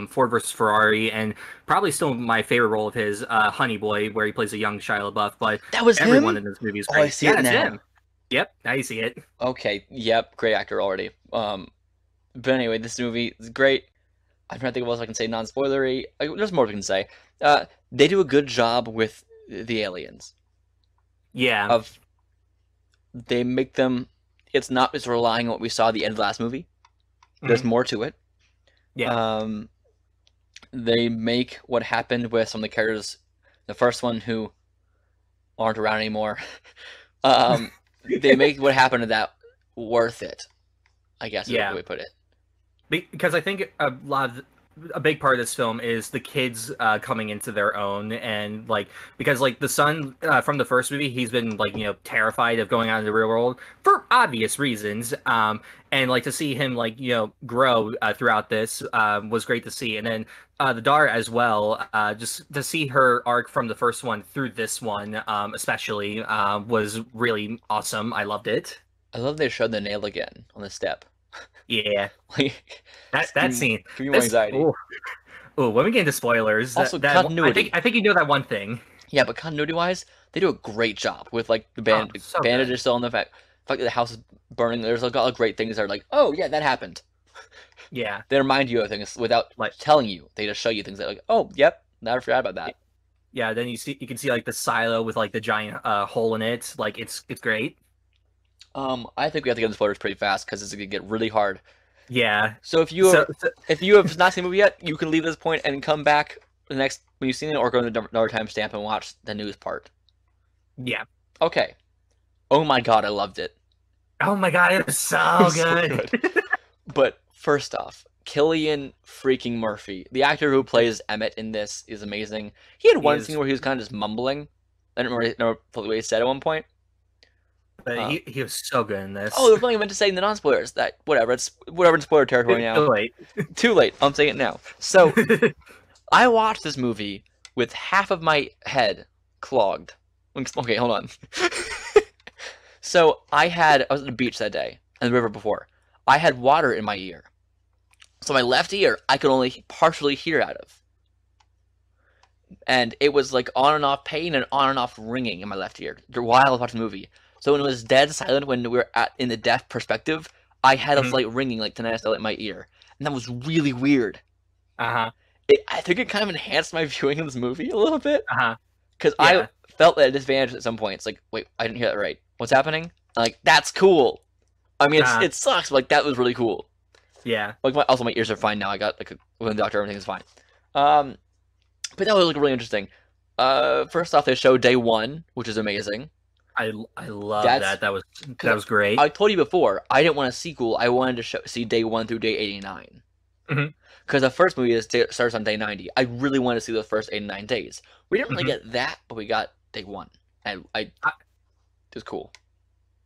Ford vs. Ferrari, and probably still my favorite role of his, Honey Boy, where he plays a young Shia LaBeouf. But that was everyone him? in this movie is great. great. I see it now. Him. Yep, now you see it. Okay, yep, great actor already. But anyway, this movie is great. I'm trying to think of what else I can say non-spoilery. There's more we can say. They do a good job with the aliens. Yeah. They make them. It's not just relying on what we saw at the end of the last movie. There's more to it. Yeah. They make what happened with some of the characters, the first one who aren't around anymore. They make what happened to that worth it, I guess is the way we put it. Because I think a big part of this film is the kids coming into their own, and because the son from the first movie, he's been terrified of going out in the real world for obvious reasons, and to see him grow throughout this was great to see. And then the daughter as well, just to see her arc from the first one through this one especially was really awesome. I loved it. I love they showed the nail again on the step. Yeah, that scene. Give me more anxiety. Oh, when we get into spoilers, also continuity. I think you know that one thing. Yeah, but continuity-wise, they do a great job with the bandages still on the fact that the house is burning. There's a lot of great things that are like, oh yeah, that happened. Yeah, they remind you of things without telling you. They just show you things that oh yep, never forgot about that. Yeah, then you can see the silo with the giant hole in it. It's great. I think we have to get into spoilers pretty fast because it's gonna get really hard. Yeah. So if you have not seen the movie yet, you can leave this point and come back when you've seen it, or go to another timestamp and watch the news part. Yeah. Okay. Oh my god, I loved it. Oh my god, it was so good. So good. But first off, Cillian freaking Murphy, the actor who plays Emmett in this, is amazing. He had one scene where he was kind of just mumbling. I didn't remember what he said at one point. But he was so good in this. Oh, there's something I meant to say in the non-spoilers. That it's in spoiler territory now. Too late. Too late. I'm saying it now. So, I watched this movie with half of my head clogged. Okay, hold on. So I was at the beach that day and the river before. I had water in my ear, so my left ear I could only partially hear out of, and it was on and off pain and on and off ringing in my left ear while I was watching the movie. So when it was dead silent, when we were in the deaf perspective, I had a slight ringing, tinnitus in my ear, and that was really weird. I think it kind of enhanced my viewing of this movie a little bit. Uh-huh. Because Yeah. I felt at a disadvantage at some points. Like, wait, I didn't hear that right. What's happening? I'm like, that's cool. I mean, it sucks, but like that was really cool. Yeah. Like, also my ears are fine now. I got like with the doctor, everything is fine. But that was like really interesting. First off, they showed day one, which is amazing. I love that. That was great. I told you before, I didn't want a sequel. I wanted to see day 1 through day 89. Because the first movie starts on day 90. I really wanted to see the first 89 days. We didn't really get that, but we got day 1, and it was cool.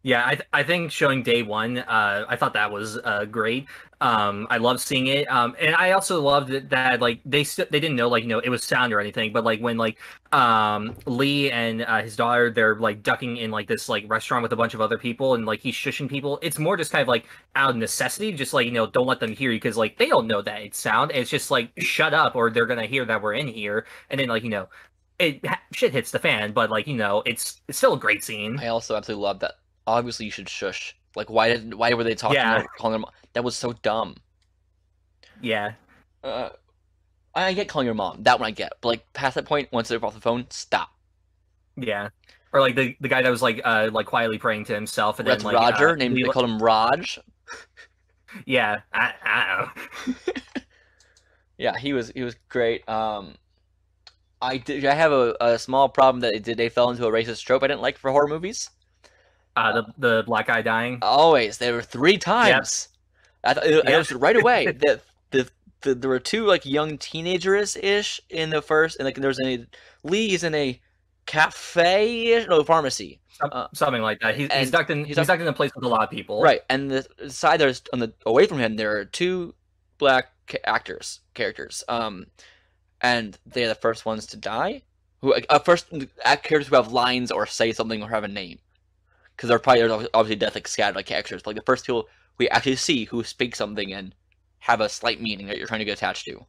Yeah, I think showing day 1, I thought that was great. I love seeing it, and I also loved that like they didn't know, like, you know, it was sound or anything, but like when like Lee and his daughter, they're like ducking in like this like restaurant with a bunch of other people, and like he's shushing people. It's more just kind of like out of necessity, just like, you know, don't let them hear you, because like they don't know that it's sound. It's just like shut up, or they're gonna hear that we're in here, and then like, you know, shit hits the fan. But like, you know, it's still a great scene. I also absolutely love that. Obviously, you should shush. Like, why were they talking? Yeah. Calling them? That was so dumb. Yeah. I get calling your mom. That one I get. But like past that point, once they're off the phone, stop. Yeah. Or like the guy that was like quietly praying to himself, and That's then like Roger. They called him Raj. Yeah. I don't know. Yeah, he was great. I have a small problem that they fell into a racist trope I didn't like for horror movies. The black guy dying. Always. There were 3 times. Yep. I noticed it right away that there were 2 like young teenagers-ish in the first, and like there's Lee's in a cafe, no, pharmacy, something like that. He's ducked in a place with a lot of people. Right, and the side there's away from him there are 2 black characters, and they're the first ones to die. First characters who have lines or say something or have a name. Because there's obviously death like scattered like characters. But, like the first people we actually see who speak something and have a slight meaning that you're trying to get attached to.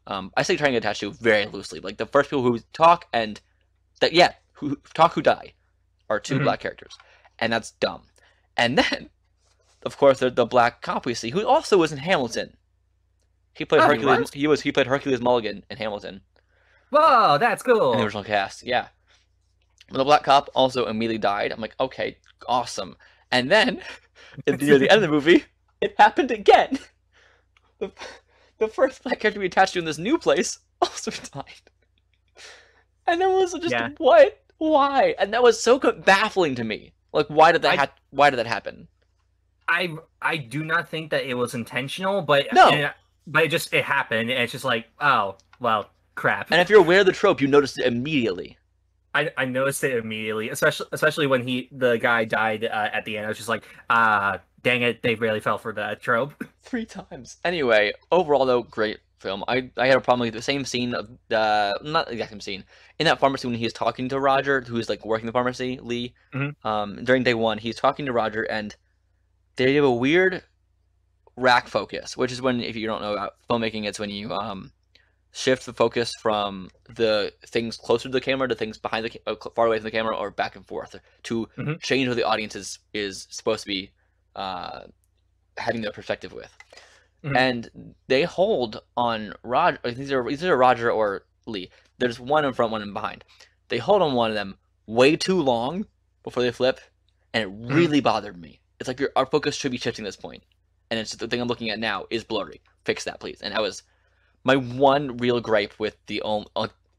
I say trying to get attached to very loosely. Like the first people who talk and who die are 2 black characters, and that's dumb. And then, of course, there's the black cop we see who also was in Hamilton. He played Hercules. He played Hercules Mulligan in Hamilton. Whoa, that's cool. In the original cast, yeah. The black cop also immediately died. I'm like, okay, awesome. And then, near the end of the movie, it happened again. The first black character we attached to in this new place also died. And it was just, what? Why? And that was so baffling to me. Like, why did that happen? I do not think that it was intentional, but no. But it happened, and it's just like, oh, well, crap. And if you're aware of the trope, you noticed it immediately. I noticed it immediately, especially when the guy died at the end. I was just like, dang it, they really fell for that trope. 3 times. Anyway, overall though, great film. I had a problem with the same scene of not the exact same scene in that pharmacy when he's talking to Roger, who's like working the pharmacy, Lee. During day 1, he's talking to Roger, and they have a weird rack focus, which is when, if you don't know about filmmaking, it's when you shift the focus from the things closer to the camera to things behind the far away from the camera, or back and forth to change what the audience is supposed to be having their perspective with. And they hold on Roger. These are Roger or Lee. There's one in front, one in behind. They hold on one of them way too long before they flip, and it really bothered me. It's like our focus should be shifting at this point, and it's the thing I'm looking at now is blurry. Fix that, please. And that was my one real gripe with the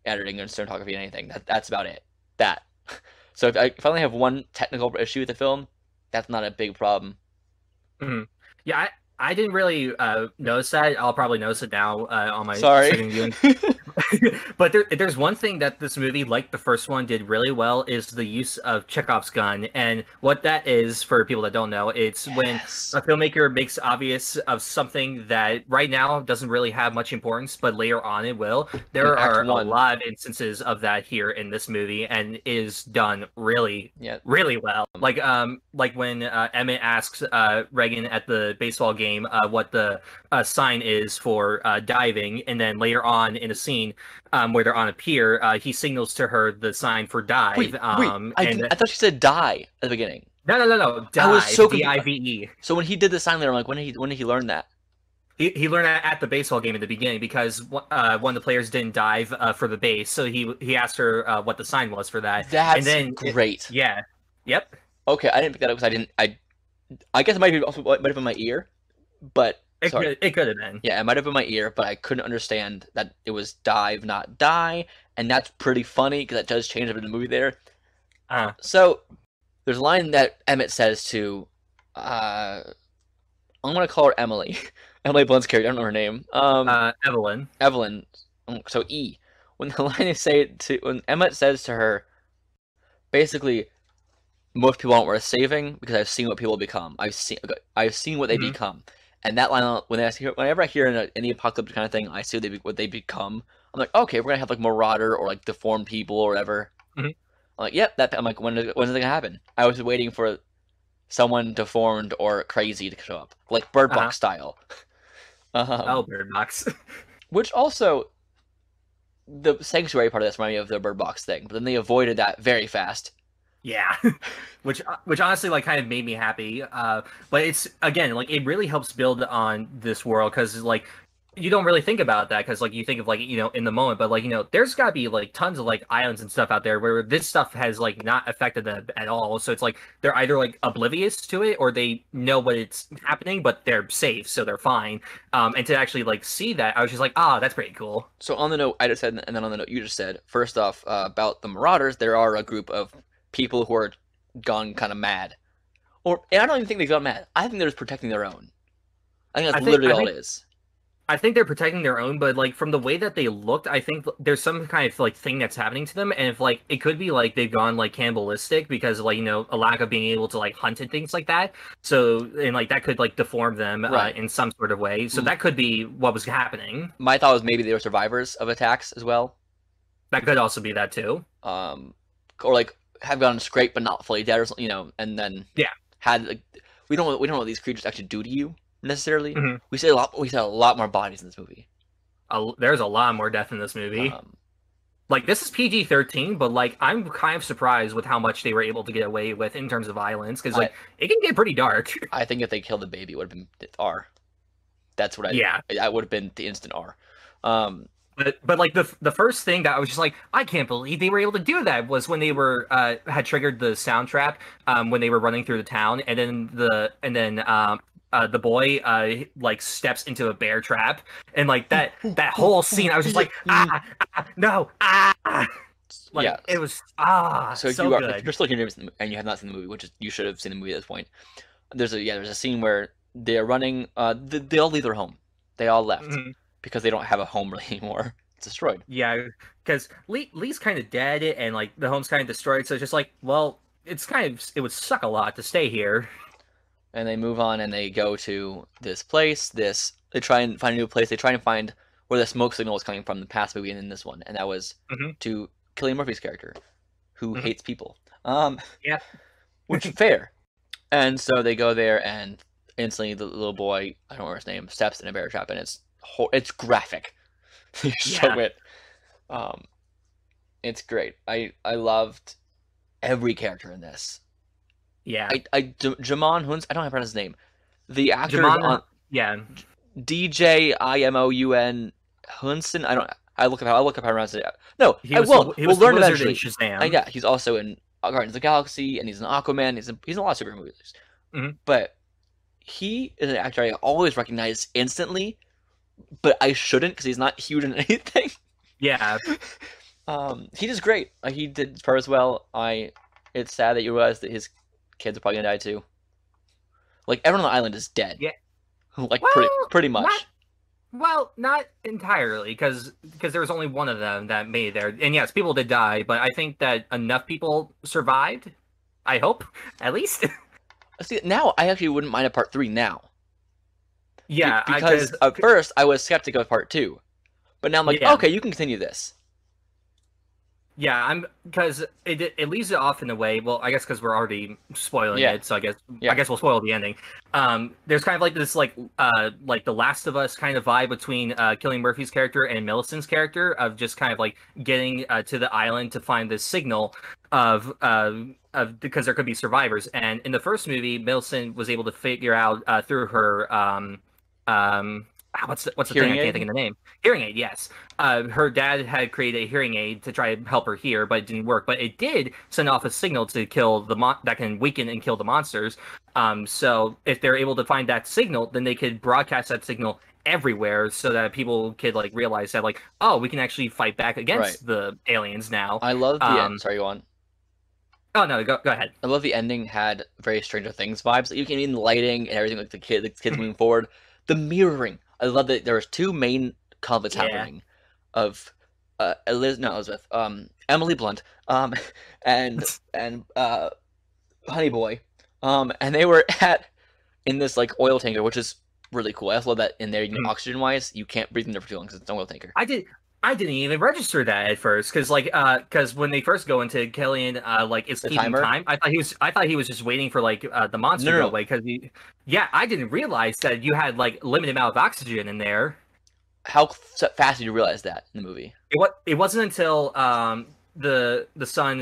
editing and cinematography and anything. That's about it. That. So if I only have one technical issue with the film, that's not a big problem. Yeah, I didn't really notice that. I'll probably notice it now on my second viewing. But there's one thing that this movie, like the first one, did really well, is the use of Chekhov's gun. And what that is, for people that don't know, it's when a filmmaker makes obvious of something that right now doesn't really have much importance, but later on it will. There are a lot of instances of that here in this movie, and it is done really well. Like when Emmett asks Reagan at the baseball game what the sign is for diving, and then later on in a scene where they're on a pier, he signals to her the sign for dive. Wait, I thought she said die at the beginning. No. Dive. I was so DIVE. So when he did the sign later, I'm like, when did he learn that? He learned that at the baseball game at the beginning because one of the players didn't dive for the base, so he asked her what the sign was for that. That's And then great. yeah, yep. Okay, I didn't pick that up because I didn't. I guess it might have been my ear, but sorry. It could have been. Yeah, it might have been my ear, but I couldn't understand that it was dive, not die, and that's pretty funny because that does change up in the movie there. So there's a line that Emmett says to, I'm gonna call her Emily, Emily Blunt's character. I don't know her name. Evelyn. Evelyn. So E. When the line when Emmett says to her, basically, most people aren't worth saving because I've seen what people become. I've seen what they become. And that line, whenever I hear in any apocalyptic kind of thing, I see what they become. I'm like, okay, we're gonna have like Marauder or like deformed people or whatever. I'm like, yep. I'm like, when is it gonna happen? I was waiting for someone deformed or crazy to show up, like Bird Box style. Bird Box. Which also, the sanctuary part of this reminded me of the Bird Box thing, but then they avoided that very fast. Yeah, which honestly like kind of made me happy. But it's again like it really helps build on this world because like you don't really think about that because like you think of like in the moment, but like there's got to be like tons of like islands and stuff out there where this stuff has like not affected them at all. So it's like they're either like oblivious to it or they know what it's happening, but they're safe, so they're fine. And to actually like see that, I was just like, that's pretty cool. So on the note I just said, and then on the note you just said, first off about the Marauders, there are a group of people who are gone kind of mad, and I don't even think they got mad. I think they're just protecting their own. I think that's literally all it is. I think they're protecting their own, but like from the way that they looked, I think there's some kind of like thing that's happening to them, and if like it could be like they've gone like cannibalistic because of, like a lack of being able to like hunt and things like that. So and like that could like deform them in some sort of way. So that could be what was happening. My thought was maybe they were survivors of attacks as well. That could also be that too. Or like have gotten scraped but not fully dead, or and then had like we don't know what these creatures actually do to you necessarily. We see a lot more bodies in this movie. There's a lot more death in this movie. Like this is PG-13, but like I'm kind of surprised with how much they were able to get away with in terms of violence because like it can get pretty dark. I think if they killed the baby, it would have been R. That's what I would have been the instant R. But like the first thing that I was just like, I can't believe they were able to do that was when they were had triggered the sound trap when they were running through the town, and then the boy like steps into a bear trap, and like that whole scene I was just like no like it was so so good. If you're still hearing it and you have not seen the movie, which is you should have seen the movie at this point. There's a scene where they're running. They all leave their home. They all left. Because they don't have a home really anymore. It's destroyed. Yeah, because Lee's kind of dead, and like the home's kind of destroyed. So it's just like, well, it would suck a lot to stay here. And they move on, and they go to this place. They try and find a new place. They try and find where the smoke signal was coming from the past movie and in this one, and that was to Cillian Murphy's character, who hates people. Which is fair. And so they go there, and instantly the little boy, I don't know his name, steps in a bear trap, and it's graphic. You show it. It's great. I loved every character in this. Yeah. Jamon Huns, I don't know how to pronounce his name. The actor DJIMOUN Hunson. I'll look up how to pronounce it. No, I won't. We'll learn eventually. Yeah, he's also in Guardians of the Galaxy, and he's in Aquaman. He's in a lot of super movies. But he is an actor I always recognize instantly. But I shouldn't because he's not huge in anything. Yeah. He does great. He did his part as well. It's sad that you realize that his kids are probably gonna die too. Like everyone on the island is dead. Yeah. Like pretty much. Not entirely, because there was only one of them that made it there. And yes, people did die, but I think that enough people survived. I hope, at least. See, now I actually wouldn't mind a part 3 now. Yeah, because at first I was skeptical of part 2, but now I'm like, okay, you can continue this. Yeah, because it leaves it off in a way. Well, I guess because we're already spoiling it, so I guess we'll spoil the ending. There's kind of like this like the Last of Us kind of vibe between Cillian Murphy's character and Millicent's character of just kind of like getting to the island to find this signal of because there could be survivors. And in the first movie, Millicent was able to figure out through her what's the Hearing thing? I aid? can't think of the name. Hearing aid, yes. Her dad had created a hearing aid to try to help her hear, but it didn't work. But it did send off a signal to kill that can weaken and kill the monsters. So if they're able to find that signal, then they could broadcast that signal everywhere so that people could like realize that like, oh, we can actually fight back against the aliens now. I love the end. Sorry, go on. Oh no, go ahead. I love the ending had very Stranger Things vibes. Like, you can even the lighting and everything, like the kids moving forward. The mirroring. I love that there was two main conflicts happening of Elizabeth, Emily Blunt, and Honey Boy. And they were in this like oil tanker, which is really cool. I also love that in there, oxygen wise, you can't breathe in there for too long because it's an oil tanker. I didn't even register that at first because when they first go into Killian is keeping timer? time. I thought he was just waiting for like the monster to go away because I didn't realize that you had like limited amount of oxygen in there. How fast did you realize that in the movie? It wasn't until the son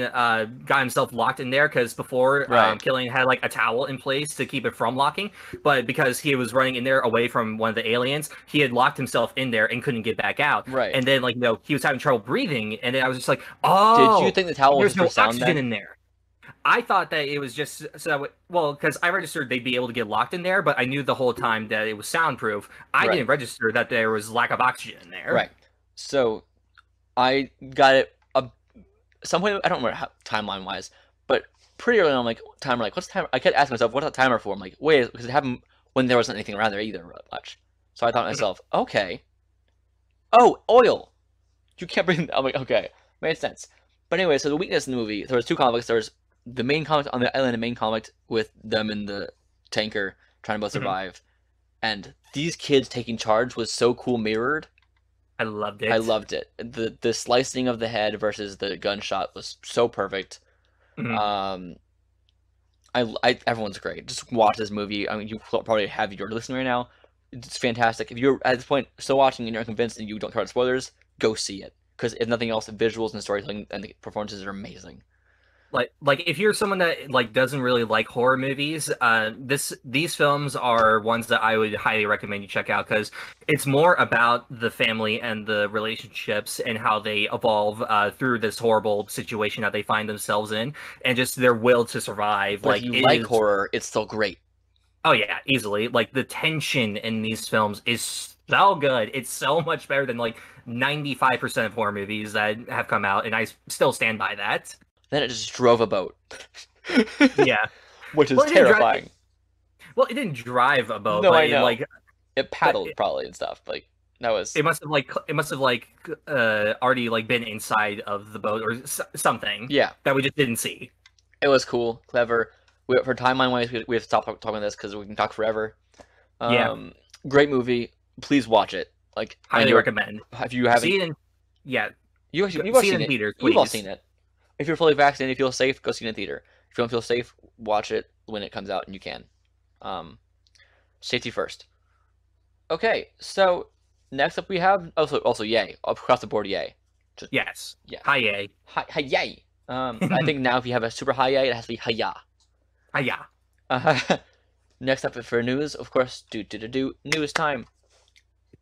got himself locked in there because before Killian had like a towel in place to keep it from locking, but because he was running in there away from one of the aliens, he had locked himself in there and couldn't get back out. Right. And then he was having trouble breathing, and then I was just like, oh, did you think the towel was there's no for sound oxygen in there? I thought that it was just because I registered they'd be able to get locked in there, but I knew the whole time that it was soundproof. I didn't register that there was lack of oxygen in there. Right. So I got it. Some point, I don't remember how, timeline wise, but pretty early on, I'm like, timer, like, what's the timer? I kept asking myself, what's that timer for? I'm like, wait, because it happened when there wasn't anything around there either much. So I thought to myself, okay. Oh, oil. You can't bring. I'm like, okay, made sense. But anyway, so the weakness in the movie, there was two conflicts. There was the main conflict on the island, the main conflict with them in the tanker trying to both survive, and these kids taking charge was so cool mirrored. I loved it. I loved it. The slicing of the head versus the gunshot was so perfect. Everyone's great. Just watch this movie. I mean, you probably have your listening right now. It's fantastic. If you're at this point still watching and you're convinced and you don't care about spoilers, go see it. Because if nothing else, the visuals and storytelling and the performances are amazing. Like if you're someone that like doesn't really like horror movies, these films are ones that I would highly recommend you check out because it's more about the family and the relationships and how they evolve through this horrible situation that they find themselves in, and just their will to survive. But if you like horror, it's still great. Oh yeah, easily. Like the tension in these films is so good. It's so much better than like 95% of horror movies that have come out, and I still stand by that. Then it just drove a boat. Yeah. Which is terrifying. It didn't drive a boat. No, but I know. It paddled probably and stuff. Like that was. It must have already like been inside of the boat or something. Yeah. That we just didn't see. It was cool, clever. For timeline wise, we have to stop talking about this because we can talk forever. Great movie. Please watch it. Like highly recommend. If you haven't, see it you've all seen it in theaters. Please. You've all seen it. If you're fully vaccinated, you feel safe, go see it in theater. If you don't feel safe, watch it when it comes out, and you can. Safety first. Okay, so next up we have also yay across the board yay. Yes. Yeah. Hi yay. Hi yay. I think now if you have a super high yay, it has to be hi-ya. Hi-ya. Next up for news, of course, news time.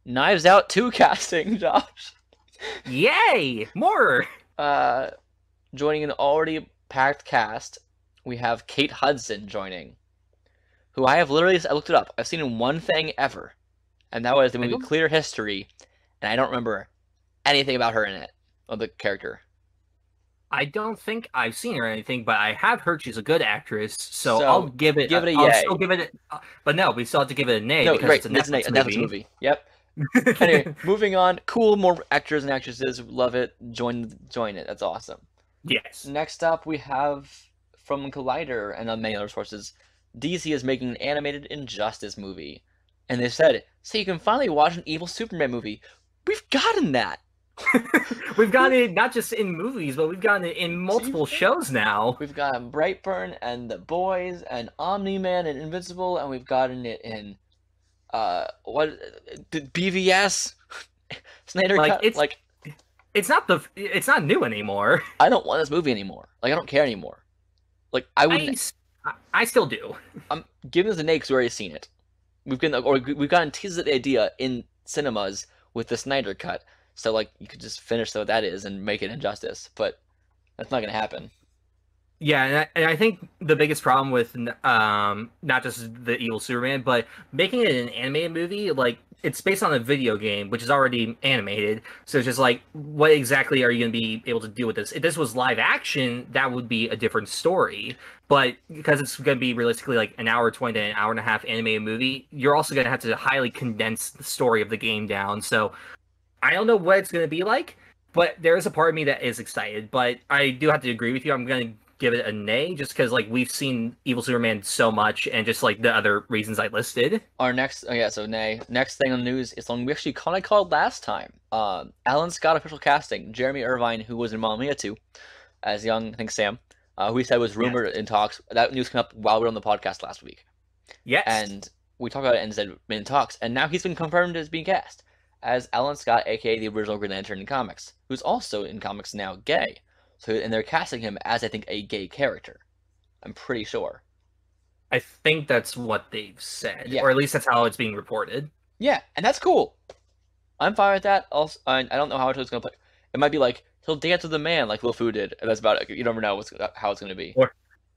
Knives Out 2 casting, Josh. Yay! More! Joining an already packed cast, we have Kate Hudson joining, who I looked it up. I've seen in one thing ever, and that was the movie Clear History, and I don't remember anything about her in it, or the character. I don't think I've seen her or anything, but I have heard she's a good actress, so I'll give it a yay. I'll still give it but no, we still have to give it a nay because it's a Netflix movie. Yep. Anyway, moving on. Cool, more actors and actresses. Love it. Join it. That's awesome. Yes. Next up, we have from Collider and on many other sources, DC is making an animated Injustice movie. And they said, so you can finally watch an evil Superman movie. We've gotten that. We've gotten it not just in movies, but we've gotten it in multiple shows now. We've gotten Brightburn and The Boys and Omni-Man and Invincible, and we've gotten it in BVS? Snyder Cut? It's not new anymore. I don't want this movie anymore. Like, I don't care anymore. Like, I still do. I'm giving this a nay because we've already seen it. We've gotten teases of the idea in cinemas with the Snyder cut. So like you could just finish what that is and make it injustice, but that's not gonna happen. Yeah, and I think the biggest problem with not just the Evil Superman, but making it an animated movie, like it's based on a video game, which is already animated. So it's just like, what exactly are you going to be able to do with this? If this was live action, that would be a different story. But because it's going to be realistically like an hour 20 to an hour and a half animated movie, you're also going to have to highly condense the story of the game down. So I don't know what it's going to be like, but there is a part of me that is excited. But I do have to agree with you. I'm going to give it a nay, just because like we've seen Evil Superman so much, and just like the other reasons I listed. Our next, so nay. Next thing on the news is something we actually kind of called last time. Alan Scott official casting. Jeremy Irvine, who was in Mamma Mia 2, as young, I think Sam, who we said was rumored in talks. That news came up while we were on the podcast last week. Yes. And we talked about it and said in talks, and now he's been confirmed as being cast as Alan Scott, aka the original Green Lantern in comics, who's also in comics now gay. So, and they're casting him as, I think, a gay character. I'm pretty sure. I think that's what they've said, yeah. Or at least that's how it's being reported. Yeah, and that's cool. I'm fine with that. Also, I don't know how it's going to play. It might be like he'll dance with a man, like Will Fu did, and that's about it. You never know how it's going to be.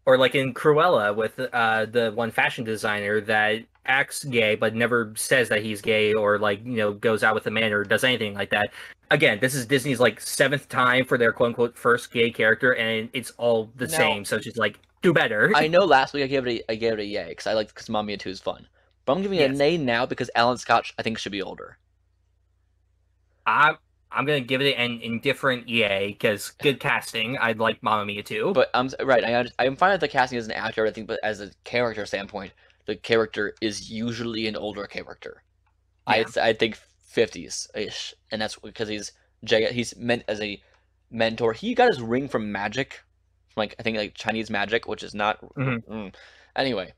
Or like in Cruella with the one fashion designer that acts gay but never says that he's gay, or like goes out with a man or does anything like that. Again, this is Disney's like 7th time for their quote unquote first gay character, and it's all the same. So it's just like, do better. I know last week I gave it a yay because Mamma Mia 2 is fun, but I'm giving it a nay now because Alan Scott I think should be older. I'm gonna give it an indifferent yay because good casting. I'd like Mamma Mia 2. But I'm right. I'm fine with the casting as an actor, I think, but as a character standpoint, the character is usually an older character. Yeah. I think 50s-ish, and that's because he's meant as a mentor. He got his ring from magic, I think Chinese magic, which is not. Anyway,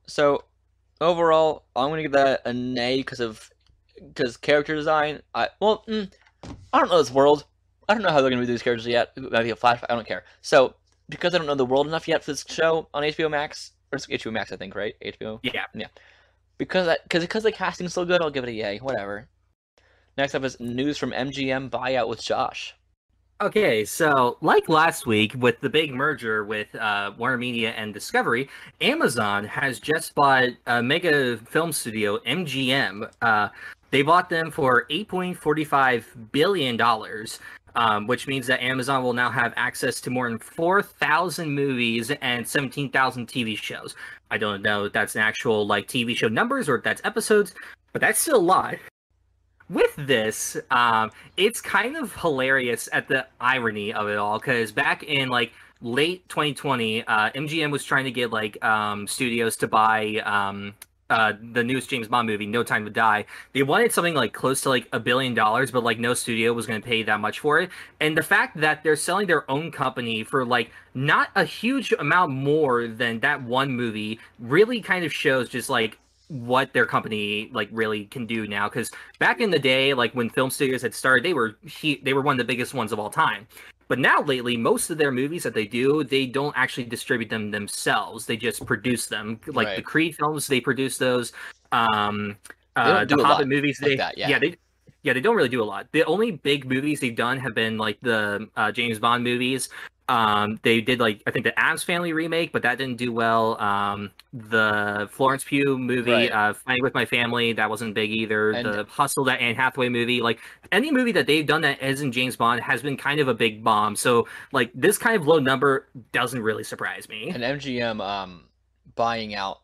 so overall, I'm gonna give that a nay because character design. I don't know this world. I don't know how they're gonna do these characters yet. It might be a flashback. I don't care. So because I don't know the world enough yet for this show on HBO Max, or it's HBO Max, I think, right? HBO. Yeah. Because the casting's so good, I'll give it a yay. Whatever. Next up is news from MGM Buyout with Josh. Okay, so like last week with the big merger with Warner Media and Discovery, Amazon has just bought a mega film studio, MGM. They bought them for $8.45 billion, which means that Amazon will now have access to more than 4,000 movies and 17,000 TV shows. I don't know if that's an actual TV show numbers or if that's episodes, but that's still a lot. With this, it's kind of hilarious at the irony of it all, because back in late 2020, MGM was trying to get studios to buy the newest James Bond movie, No Time to Die. They wanted something close to $1 billion, but no studio was going to pay that much for it. And the fact that they're selling their own company for not a huge amount more than that one movie really kind of shows just what their company really can do now. Because back in the day, when film studios had started, they were one of the biggest ones of all time. But now lately, most of their movies that they do, they don't actually distribute them themselves. They just produce them. The Creed films, they produce those. The Hobbit movies, they don't really do a lot. The only big movies they've done have been the James Bond movies. They did I think the Addams Family remake, but that didn't do well. The Florence Pugh movie, Fighting with My Family, that wasn't big either. And the Hustle, that Anne Hathaway movie, any movie that they've done that isn't James Bond has been kind of a big bomb. So this kind of low number doesn't really surprise me. And MGM buying out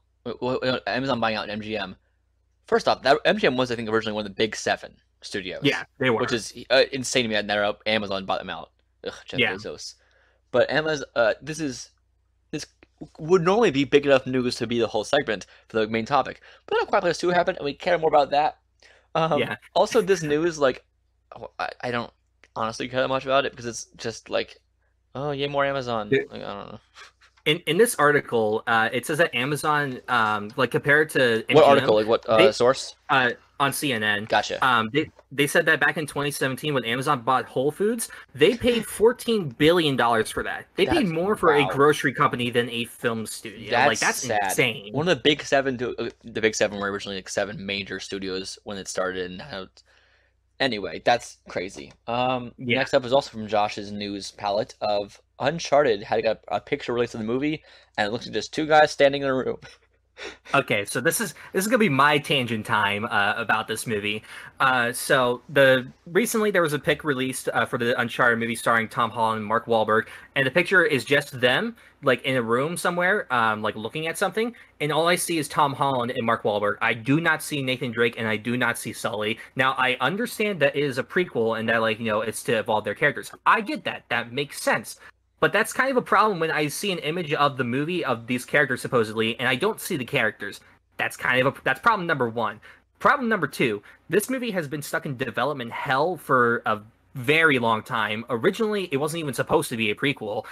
Amazon buying out MGM. First off, that MGM was, I think, originally one of the big 7 studios. Yeah, they were. Which is insane to me that Amazon bought them out. Ugh, Jeff Bezos. But Amazon, this would normally be big enough news to be the whole segment for the main topic. But then Quiet Place 2 happened, and we care more about that. Also, this news, I don't honestly care that much about it, because it's just oh, yay, more Amazon. I don't know. In this article, it says that Amazon, compared to MGM, what article? What source? On on CNN. Gotcha. They said that back in 2017 when Amazon bought Whole Foods, they paid $14 billion for that. They paid more for a grocery company than a film studio. That's sad. Insane. One of the big seven, the big seven were originally like 7 major studios when it started. And anyway, that's crazy. Next up is also from Josh's news palette of Uncharted had got a picture released of the movie, and it looks like just 2 guys standing in a room. Okay, so this is gonna be my tangent time about this movie. So recently there was a pic released for the Uncharted movie starring Tom Holland and Mark Wahlberg, and the picture is just them like in a room somewhere, like looking at something, and all I see is Tom Holland and Mark Wahlberg. I do not see Nathan Drake, and I do not see Sully. Now I understand that it is a prequel and that it's to evolve their characters. I get that. That makes sense. But that's kind of a problem when I see an image of the movie of these characters supposedly, and I don't see the characters. That's problem number 1. Problem number 2, this movie has been stuck in development hell for a very long time. Originally, it wasn't even supposed to be a prequel.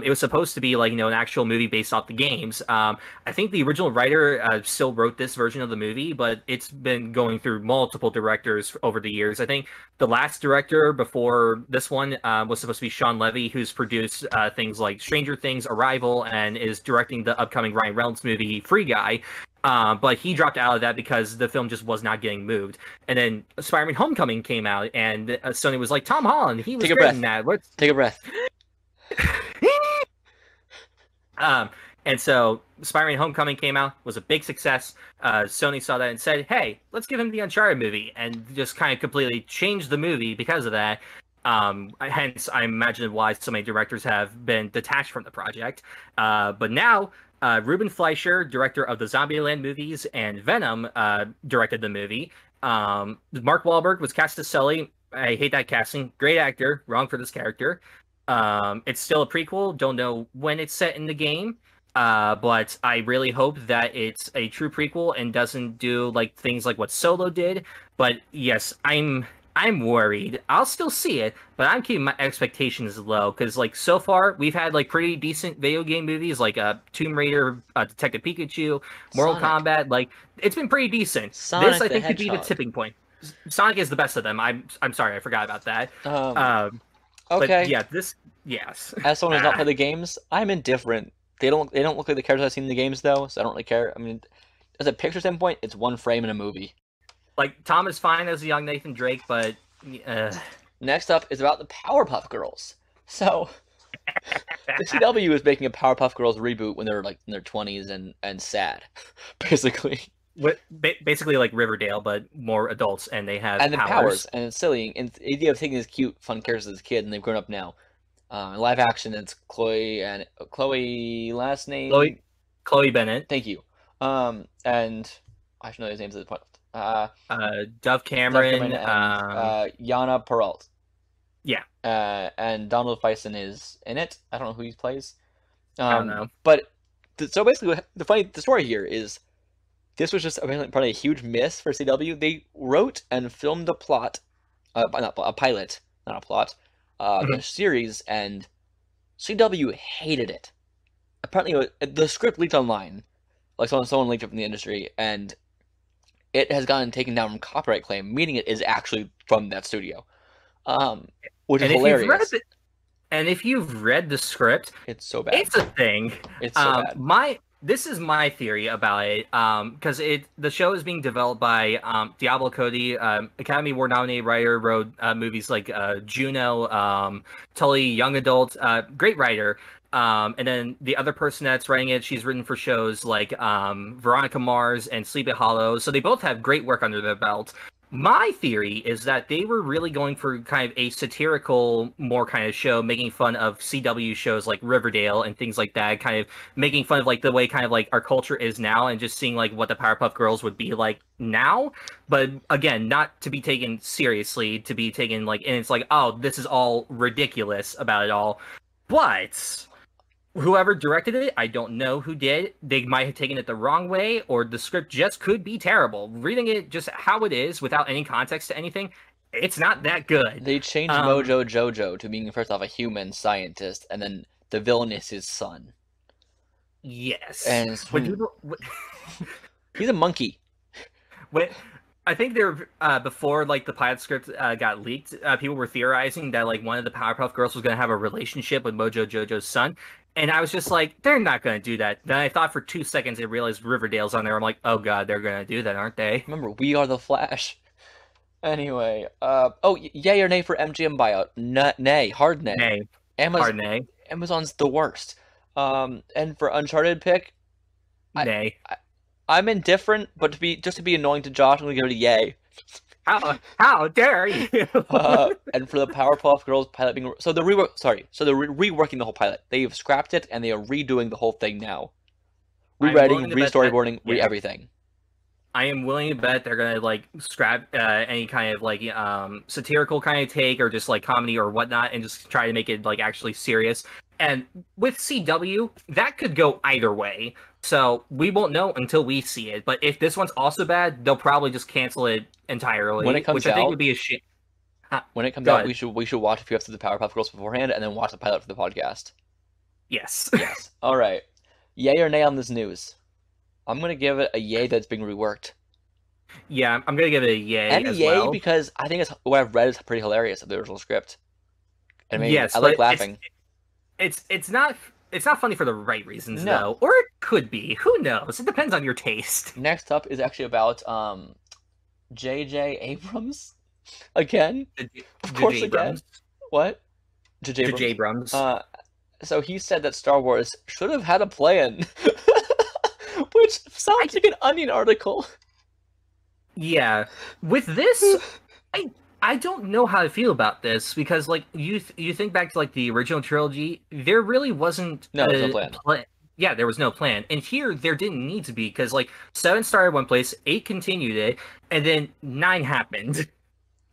It was supposed to be an actual movie based off the games. I think the original writer still wrote this version of the movie, but it's been going through multiple directors over the years. I think the last director before this one was supposed to be Sean Levy, who's produced things like Stranger Things, Arrival, and is directing the upcoming Ryan Reynolds movie Free Guy. But he dropped out of that because the film just was not getting moved. And then Spider-Man Homecoming came out, and Sony was like, Tom Holland, he was great in that. Take a breath. And so Spider-Man Homecoming came out, was a big success. Sony saw that and said, hey, let's give him the Uncharted movie, and just kind of completely changed the movie because of that. Hence, I imagine why so many directors have been detached from the project. But now, Ruben Fleischer, director of the Zombieland movies and Venom, directed the movie. Mark Wahlberg was cast as Sully. I hate that casting. Great actor, wrong for this character. It's still a prequel. Don't know when it's set in the game. But I really hope that it's a true prequel and doesn't do things like what Solo did. But yes, I'm worried. I'll still see it, but I'm keeping my expectations low because, so far we've had pretty decent video game movies like Tomb Raider, Detective Pikachu, Mortal Kombat. It's been pretty decent. Sonic this I think could be the Hedgehog. tipping point. Sonic is the best of them. I'm sorry, I forgot about that. Okay. But yeah, yes. As someone who's not played the games, I'm indifferent. They don't look like the characters I've seen in the games though, so I don't really care. I mean, as a picture standpoint, it's one frame in a movie. Tom is fine as a young Nathan Drake, but Next up is about the Powerpuff Girls. So the CW is making a Powerpuff Girls reboot when they're in their 20s and sad, basically. Basically like Riverdale, but more adults, and they have powers, and it's silly. And the idea of taking these cute, fun characters as a kid, and they've grown up now. In live action, it's Chloe last name Chloe Bennett. Thank you. And I should know his names at this point. Dove Cameron, and Yana Peralt. Yeah. And Donald Faison is in it. I don't know who he plays. I don't know. But so basically, the story here is this was just probably a huge miss for CW. They wrote and filmed a plot, not a pilot, not a plot, a series, and CW hated it. Apparently, the script leaked online, someone leaked it from the industry, and it has gotten taken down from copyright claim, meaning it is actually from that studio, which is hilarious. And if you've read the script, it's so bad. It's a thing. It's so bad. This is my theory about it, because the show is being developed by Diablo Cody, Academy Award nominated writer, wrote movies like Juno, Tully, Young Adult, great writer. And then the other person that's writing it, she's written for shows like Veronica Mars and Sleepy Hollow, so they both have great work under their belt. My theory is that they were really going for kind of a satirical, more kind of show, making fun of CW shows like Riverdale and things like that, kind of making fun of the way kind of our culture is now, and just seeing what the Powerpuff Girls would be like now. But again, not to be taken seriously, to be taken and it's oh, this is all ridiculous about it all. But whoever directed it, I don't know who did. They might have taken it the wrong way, or the script just could be terrible. Reading it just how it is, without any context to anything, it's not that good. They changed Mojo Jojo to being, first off, a human scientist, and then the villain is his son. Yes. And he's a monkey. I think there before like the pilot script got leaked, people were theorizing that like one of the Powerpuff Girls was going to have a relationship with Mojo Jojo's son, and I was just like, they're not going to do that. Then I thought for 2 seconds, I realized Riverdale's on there. I'm like, oh god, they're going to do that, aren't they? Remember, we are the Flash. Anyway, yay or nay for MGM buyout? Nay, hard nay. Nay, hard nay. Amazon's the worst. And for Uncharted pick, Nay. I'm indifferent, but to be annoying to Josh, I'm gonna give it a yay. How dare you? And for the Powerpuff Girls pilot being so they're reworking the whole pilot. They've scrapped it and they are redoing the whole thing now. Rewriting, re-storyboarding, everything. I am willing to bet they're gonna like scrap any kind of like satirical kind of take or just like comedy or whatnot, and just try to make it like actually serious. And with CW, that could go either way. So we won't know until we see it. But if this one's also bad, they'll probably just cancel it entirely. When it comes which I think would be a shit. When it comes out, we should watch a few episodes of the Powerpuff Girls beforehand, and then watch the pilot for the podcast. Yes. Yes. All right. Yay or nay on this news? I'm gonna give it a yay that's being reworked. Yeah, I'm gonna give it a yay. And as yay well. Because I think what I've read is pretty hilarious of the original script. I mean, yes, I like laughing. It's not funny for the right reasons No. though, or it could be. Who knows? It depends on your taste. Next up is actually about J.J. Abrams again. Of course, again. What? J.J. Abrams. So he said that Star Wars should have had a plan, which sounds like an Onion article. Yeah, with this, I don't know how to feel about this because like you think back to like the original trilogy, there really wasn't no plan. Yeah, there was no plan, and here there didn't need to be because like 7 started one place, 8 continued it, and then 9 happened.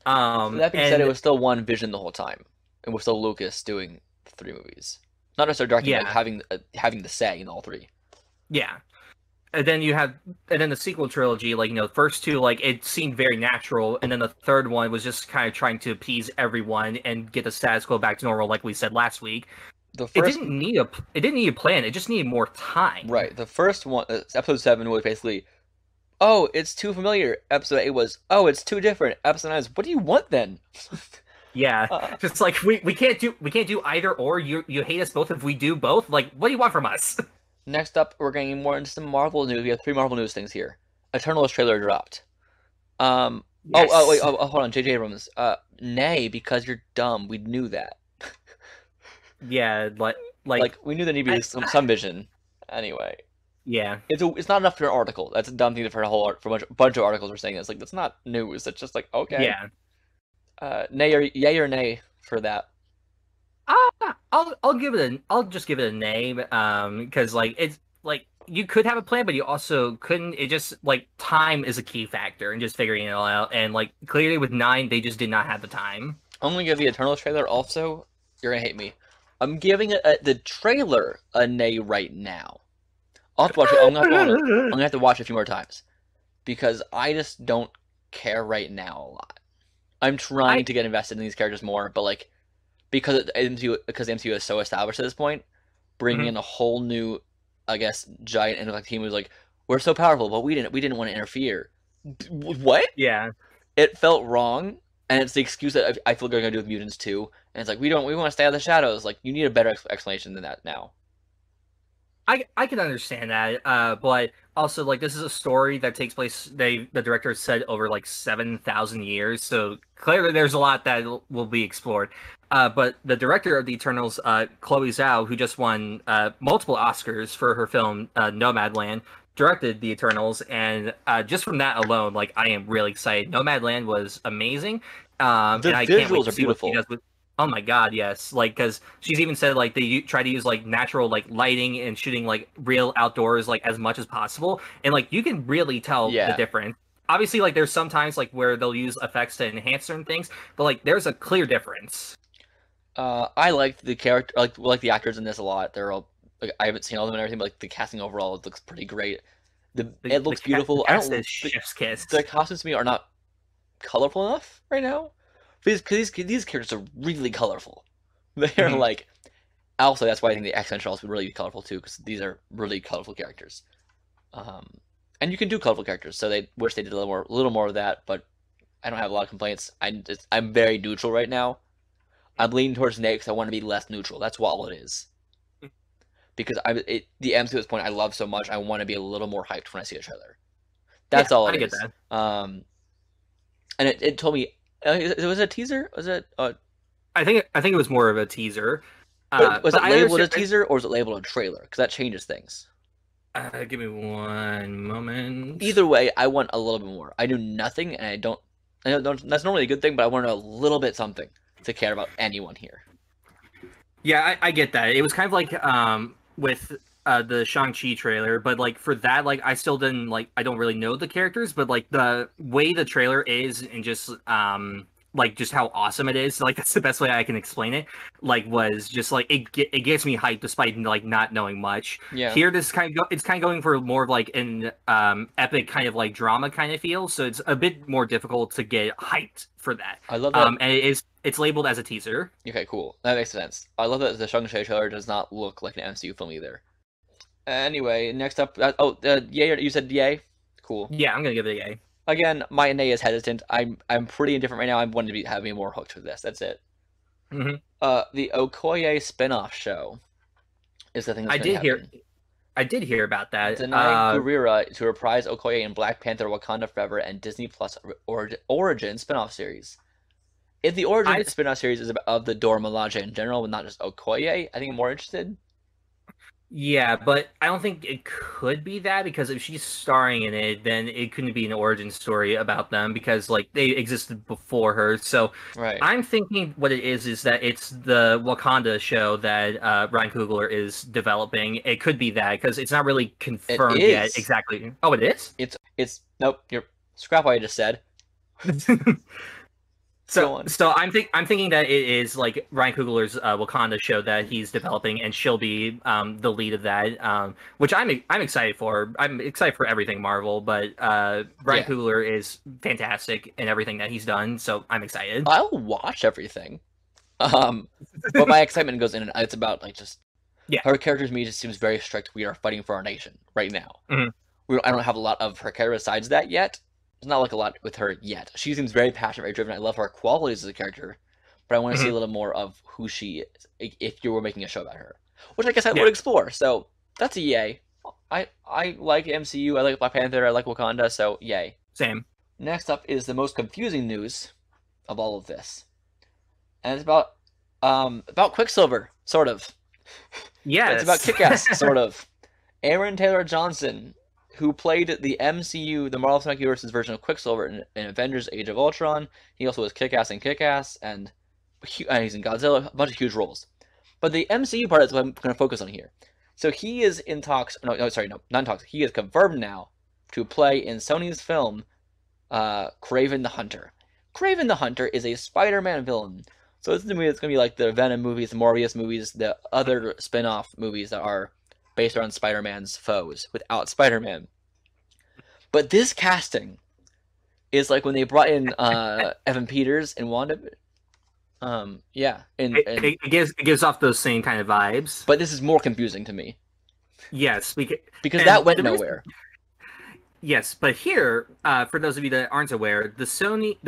That being said, it was still one vision the whole time. It was still Lucas doing 3 movies, not necessarily directing, but having the say in all 3. Yeah. And then the sequel trilogy, like, you know, the first 2, like, it seemed very natural, and then the third one was just kind of trying to appease everyone and get the status quo back to normal, like we said last week. It didn't need a plan. It just needed more time. Right. The first one, episode 7, was basically, oh, it's too familiar. Episode 8 was, oh, it's too different. Episode 9 is, what do you want then? Yeah, just like we can't do either or. You hate us both if we do both. Like, what do you want from us? Next up, we're getting more into some Marvel news. We have 3 Marvel news things here. Eternals trailer dropped. Yes. Hold on, J.J. Abrams. Nay, because you're dumb. We knew that. Yeah, like we knew there needed to be some vision. Anyway. Yeah. It's not enough for an article. That's a dumb thing for a bunch of articles we're saying. It's like, that's not news. It's just like, okay. Yeah. Yay or nay for that? I'll just give it a nay, because like it's like you could have a plan, but you also couldn't. It just like time is a key factor and just figuring it all out. And like clearly with 9, they just did not have the time. I'm gonna give the Eternals trailer. Also, you're gonna hate me. I'm giving the trailer a nay right now. I'll have to watch it. I'm gonna have to watch it a few more times because I just don't care right now a lot. I'm trying to get invested in these characters more, but like. Because the MCU is so established at this point, bringing in a whole new, I guess, giant intellect team was like, we're so powerful, but we didn't want to interfere. What? Yeah. It felt wrong, and it's the excuse that I feel they're gonna do with mutants too. And it's like we want to stay out of the shadows. Like you need a better explanation than that now. I can understand that, but also like this is a story that takes place. The director said over like 7,000 years, so clearly there's a lot that will be explored. But the director of the Eternals, Chloe Zhao, who just won multiple Oscars for her film Nomadland, directed the Eternals, and just from that alone, like I am really excited. Nomadland was amazing. The and I visuals can't wait to are see what she beautiful. does with. Oh my god, yes! Like, because she's even said like they try to use like natural like lighting and shooting like real outdoors like as much as possible, and like you can really tell the difference. Obviously, like there's sometimes like where they'll use effects to enhance certain things, but like there's a clear difference. I liked the character, like the actors in this a lot. They're all like I haven't seen all of them and everything, but like the casting overall, it looks pretty great. It looks beautiful. Chef's kiss. The costumes to me are not colorful enough right now. Because these characters are really colorful. They're like, also that's why I think the X-Men should also be really colorful too, because these are really colorful characters. And you can do colorful characters, so they wish they did a little more of that, but I don't have a lot of complaints. I'm very neutral right now. I'm leaning towards Nate because I want to be less neutral. That's what all it is. Because the MCU at this point I love so much, I want to be a little more hyped when I see a trailer. That's all it is. I get that. And it told me, was it a teaser? Was it? I think it was more of a teaser. Was it labeled a teaser or was it labeled a trailer? Because that changes things. Give me one moment. Either way, I want a little bit more. I knew nothing, and I know that's normally a good thing, but I want to know a little bit something to care about anyone here. Yeah, I get that. It was kind of like with the Shang-Chi trailer, but like for that, like I still didn't I don't really know the characters, but like the way the trailer is and just just how awesome it is, like that's the best way I can explain it. Like was just like it gets me hyped despite like not knowing much. Yeah. Here, this it's kind of going for more of like an epic kind of like drama kind of feel, so it's a bit more difficult to get hyped for that. I love that. And it's labeled as a teaser. Okay, cool. That makes sense. I love that the Shang-Chi trailer does not look like an MCU film either. Anyway, next up, yay, you said yay? Cool. Yeah, I'm gonna give it a yay. Again, my nay is hesitant. I'm pretty indifferent right now. I want to have me more hooked with this. That's it. Mm-hmm. The Okoye spinoff show is the thing that's going to happen. I did hear about that. Denai Gurira to reprise Okoye in Black Panther: Wakanda Forever and Disney Plus Origin spinoff series. If the Origin spinoff series is of the Dora Milaje in general, but not just Okoye, I think I'm more interested. Yeah, but I don't think it could be that, because if she's starring in it, then it couldn't be an origin story about them, because like they existed before her. So right. I'm thinking what it is that it's the Wakanda show that Ryan Coogler is developing. It could be that, because it's not really confirmed yet exactly. Oh, it is? It's nope. You're scrap what I just said. So I'm thinking that it is like Ryan Coogler's Wakanda show that he's developing, and she'll be the lead of that, which I'm excited for. I'm excited for everything Marvel, but Ryan Coogler is fantastic in everything that he's done, so I'm excited. I'll watch everything, but my excitement goes in, and it's about like just her character to me just seems very strict. We are fighting for our nation right now. Mm-hmm. I don't have a lot of her character besides that yet. There's not like a lot with her yet. She seems very passionate, very driven. I love her qualities as a character, but I want to see a little more of who she is if you were making a show about her, which I guess I would explore. So that's a yay. I like MCU. I like Black Panther. I like Wakanda. So yay. Same. Next up is the most confusing news of all of this, and it's about Quicksilver, sort of. Yeah. It's about Kick-Ass, sort of. Aaron Taylor Johnson, who played the MCU, the Marvel Cinematic Universe's version of Quicksilver in Avengers: Age of Ultron. He also was Kick-Ass in Kick-Ass, and he's in Godzilla, a bunch of huge roles. But the MCU part is what I'm going to focus on here. So he is in talks, not in talks, he is confirmed now to play in Sony's film, Kraven the Hunter. Kraven the Hunter is a Spider-Man villain. So this is the movie that's going to be like the Venom movies, the Morbius movies, the other spin-off movies that are based around Spider-Man's foes, without Spider-Man. But this casting is like when they brought in Evan Peters and Wanda. It gives off those same kind of vibes. But this is more confusing to me. Yes, because that went nowhere. Yes, but here, for those of you that aren't aware, the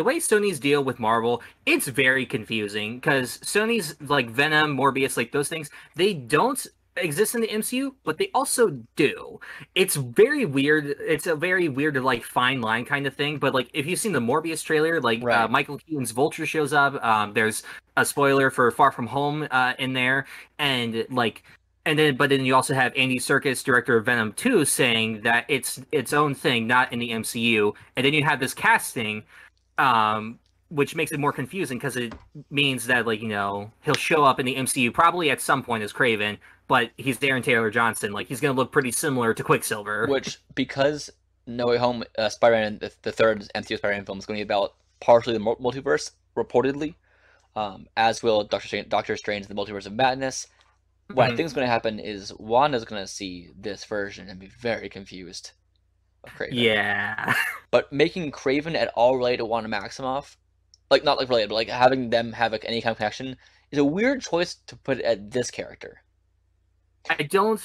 way Sony's deal with Marvel, it's very confusing, because Sony's like Venom, Morbius, like those things, they don't exist in the MCU, but they also do. It's very weird. It's a very weird, like, fine line kind of thing. But like, if you've seen the Morbius trailer, like Michael Keaton's Vulture shows up. There's a spoiler for Far From Home in there, and then you also have Andy Serkis, director of Venom 2, saying that it's its own thing, not in the MCU. And then you have this casting, which makes it more confusing, because it means that, like, he'll show up in the MCU probably at some point as Kraven, but he's Aaron Taylor Johnson. Like, he's going to look pretty similar to Quicksilver. Which, because No Way Home, Spider-Man, the third MCU Spider-Man film, is going to be about partially the multiverse, reportedly, as will Doctor Strange, the Multiverse of Madness. What I think is going to happen is Wanda's going to see this version and be very confused of Kraven. Yeah. But making Kraven at all related to Wanda Maximoff, like, not like related, but like having them have like any kind of connection, is a weird choice to put at this character. I don't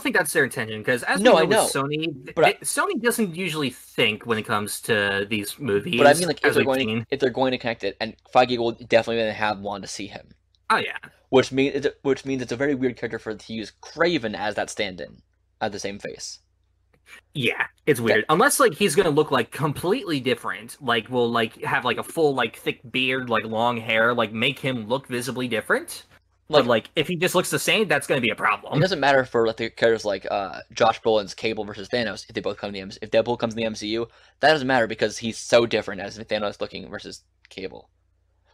think that's their intention, because as No, we I know with know, Sony, but Sony doesn't usually think when it comes to these movies. but I mean, like, as we've seen. if they're going to connect it, and Feige will definitely gonna have one to see him, Oh yeah, which means it's a very weird character for to use Kraven as that stand-in, at the same face. yeah, it's weird. Unless like he's gonna look like completely different, like will like have like a full like thick beard, like long hair, like make him look visibly different. Like, But like if he just looks the same, that's gonna be a it problem. doesn't matter for like, the characters like Josh Brolin's Cable versus Thanos if they both come to the if Deadpool comes in the MCU, that doesn't matter because he's so different as Thanos looking versus Cable.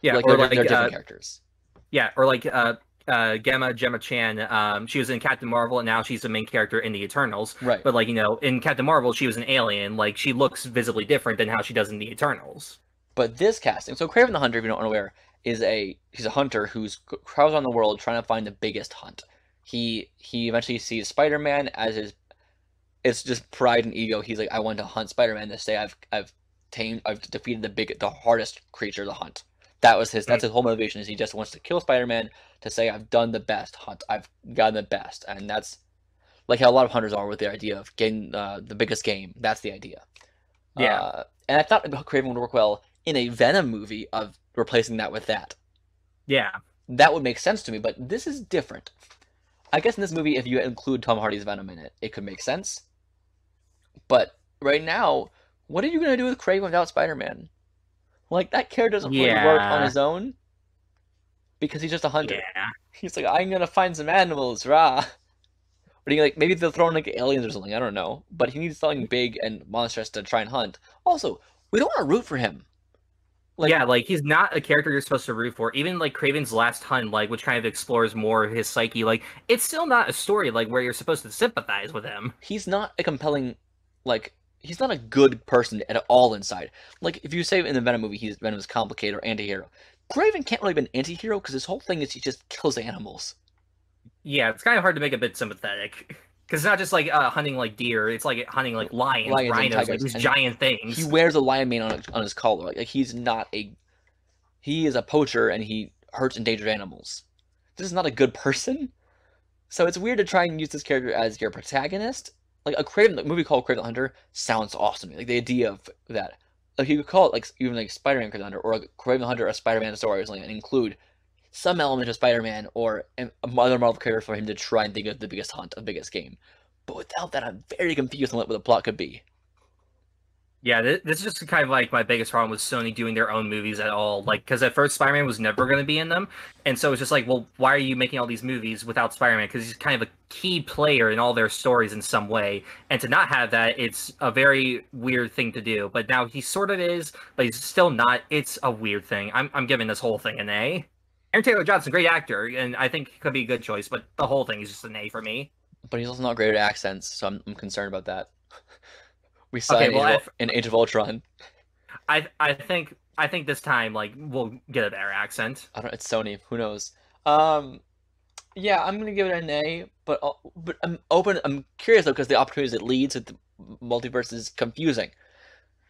Yeah, like, or they're different characters. Yeah, or like Gemma Chan. She was in Captain Marvel, and now she's the main character in the Eternals. Right. But like in Captain Marvel, she was an alien. Like she looks visibly different than how she does in the Eternals. But this casting, so Kraven the Hunter, if you don't know where, he's a hunter who's travels around the world trying to find the biggest hunt. He eventually sees Spider-Man as his. It's just pride and ego. He's like, I want to hunt Spider-Man to say I've defeated the hardest creature to hunt. That's his whole motivation, is he just wants to kill Spider-Man to say I've done the best hunt. I've gotten the best, and that's like how a lot of hunters are with the idea of getting the biggest game. That's the idea. Yeah. And I thought Kraven would work well in a Venom movie of replacing that with that. Yeah. That would make sense to me, but this is different. I guess in this movie, if you include Tom Hardy's Venom in it, it could make sense. But right now, what are you going to do with Kraven without Spider-Man? Like, that character doesn't really work on his own. Because he's just a hunter. Yeah. He's like, I'm going to find some animals, rah. But he, like, maybe they'll throw in like aliens or something, I don't know. But he needs something big and monstrous to try and hunt. Also, we don't want to root for him. Like, yeah, like he's not a character you're supposed to root for. Even like Kraven's Last Hunt, like which kind of explores more of his psyche, like it's still not a story like where you're supposed to sympathize with him. He's not a compelling, like, he's not a good person at all inside. Like, if you say in the Venom movie Venom's complicated or anti-hero, Kraven can't really be an anti-hero because his whole thing is he just kills animals. Yeah, it's kind of hard to make a bit sympathetic. Because it's not just like hunting like deer, it's like hunting like lions rhinos, like these giant things. He wears a lion mane on his collar. Like he's not he is a poacher and he hurts endangered animals. This is not a good person. So it's weird to try and use this character as your protagonist. Like a movie called Kraven the Hunter sounds awesome. Like the idea of that. Like you could call it like even like Spider-Man Kraven the Hunter, or like Kraven the Hunter a Spider-Man story or something, and include some element of Spider-Man or another Marvel character for him to try and think of the biggest hunt, the biggest game. But without that, I'm very confused on what the plot could be. Yeah, this is just kind of like my biggest problem with Sony doing their own movies at all. Like, because at first Spider-Man was never going to be in them, and so it's just like, well, why are you making all these movies without Spider-Man? Because he's kind of a key player in all their stories in some way, and to not have that, it's a very weird thing to do. But now he sort of is, but he's still not. It's a weird thing. I'm giving this whole thing an A. Aaron Taylor-Johnson, great actor, and I think he could be a good choice, but the whole thing is just an A for me. But he's also not great at accents, so I'm concerned about that. We saw in Age of Ultron. I think this time like we'll get a better accent. It's Sony. Who knows? Yeah, I'm gonna give it an A, but I'm open. I'm curious though because the opportunities it leads to the multiverse is confusing.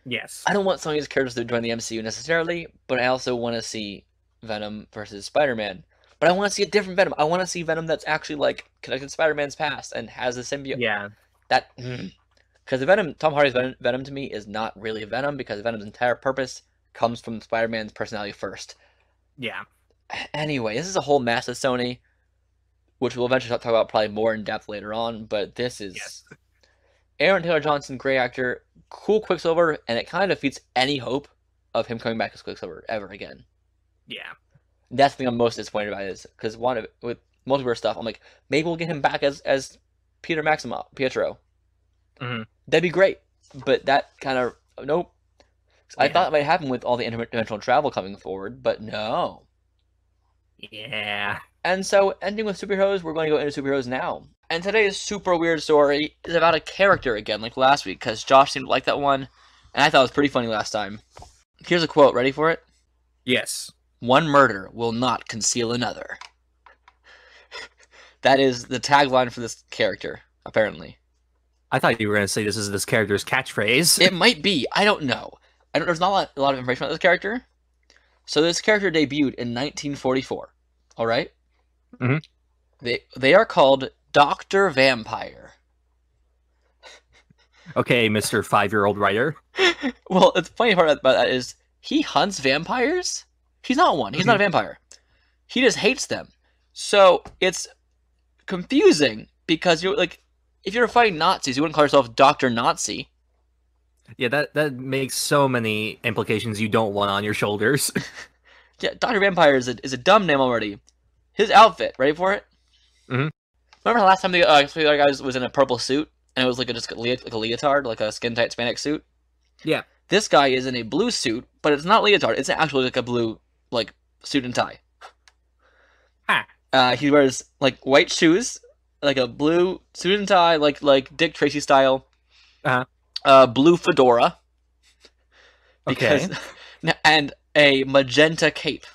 Yes. I don't want some of these characters to join the MCU necessarily, but I also want to see Venom versus Spider-Man. But I want to see a different Venom. I want to see Venom that's actually like connected to Spider-Man's past and has a symbiote. Yeah. Because the Tom Hardy's Venom to me is not really Venom because Venom's entire purpose comes from Spider-Man's personality first. Yeah. Anyway, this is a whole mess with Sony, which we'll eventually talk about probably more in depth later on. But this is Aaron Taylor-Johnson, great actor, cool Quicksilver, and it kind of defeats any hope of him coming back as Quicksilver ever again. Yeah. That's the thing I'm most disappointed about is because with multiverse stuff, I'm like, maybe we'll get him back as Pietro. Mm-hmm. That'd be great, but that kind of nope. Yeah. I thought it might happen with all the interdimensional travel coming forward, but no. Yeah. And so, ending with superheroes, we're going to go into superheroes now. And today's super weird story is about a character again, like last week, because Josh seemed to like that one, and I thought it was pretty funny last time. Here's a quote. Ready for it? Yes. One murder will not conceal another. That is the tagline for this character, apparently. I thought you were going to say this is this character's catchphrase. It might be. I don't know. There's not a lot of information about this character. So this character debuted in 1944. All right? Mm-hmm. They are called Dr. Vampire. Okay, Mr. 5-year-old writer. Well, the funny part about that is he hunts vampires. He's not one. He's not a vampire. He just hates them. So it's confusing because if you're fighting Nazis, you wouldn't call yourself Dr. Nazi. Yeah, that makes so many implications you don't want on your shoulders. Yeah, Dr. Vampire is a dumb name already. His outfit, ready for it? Mm-hmm. Remember the last time the other guy was in a purple suit and it was like a leotard, like a skin-tight spandex suit? Yeah. This guy is in a blue suit, but it's not leotard. It's actually like a blue suit and tie. He wears white shoes, like a blue suit and tie, like Dick Tracy style. Blue fedora. Okay. And a magenta cape.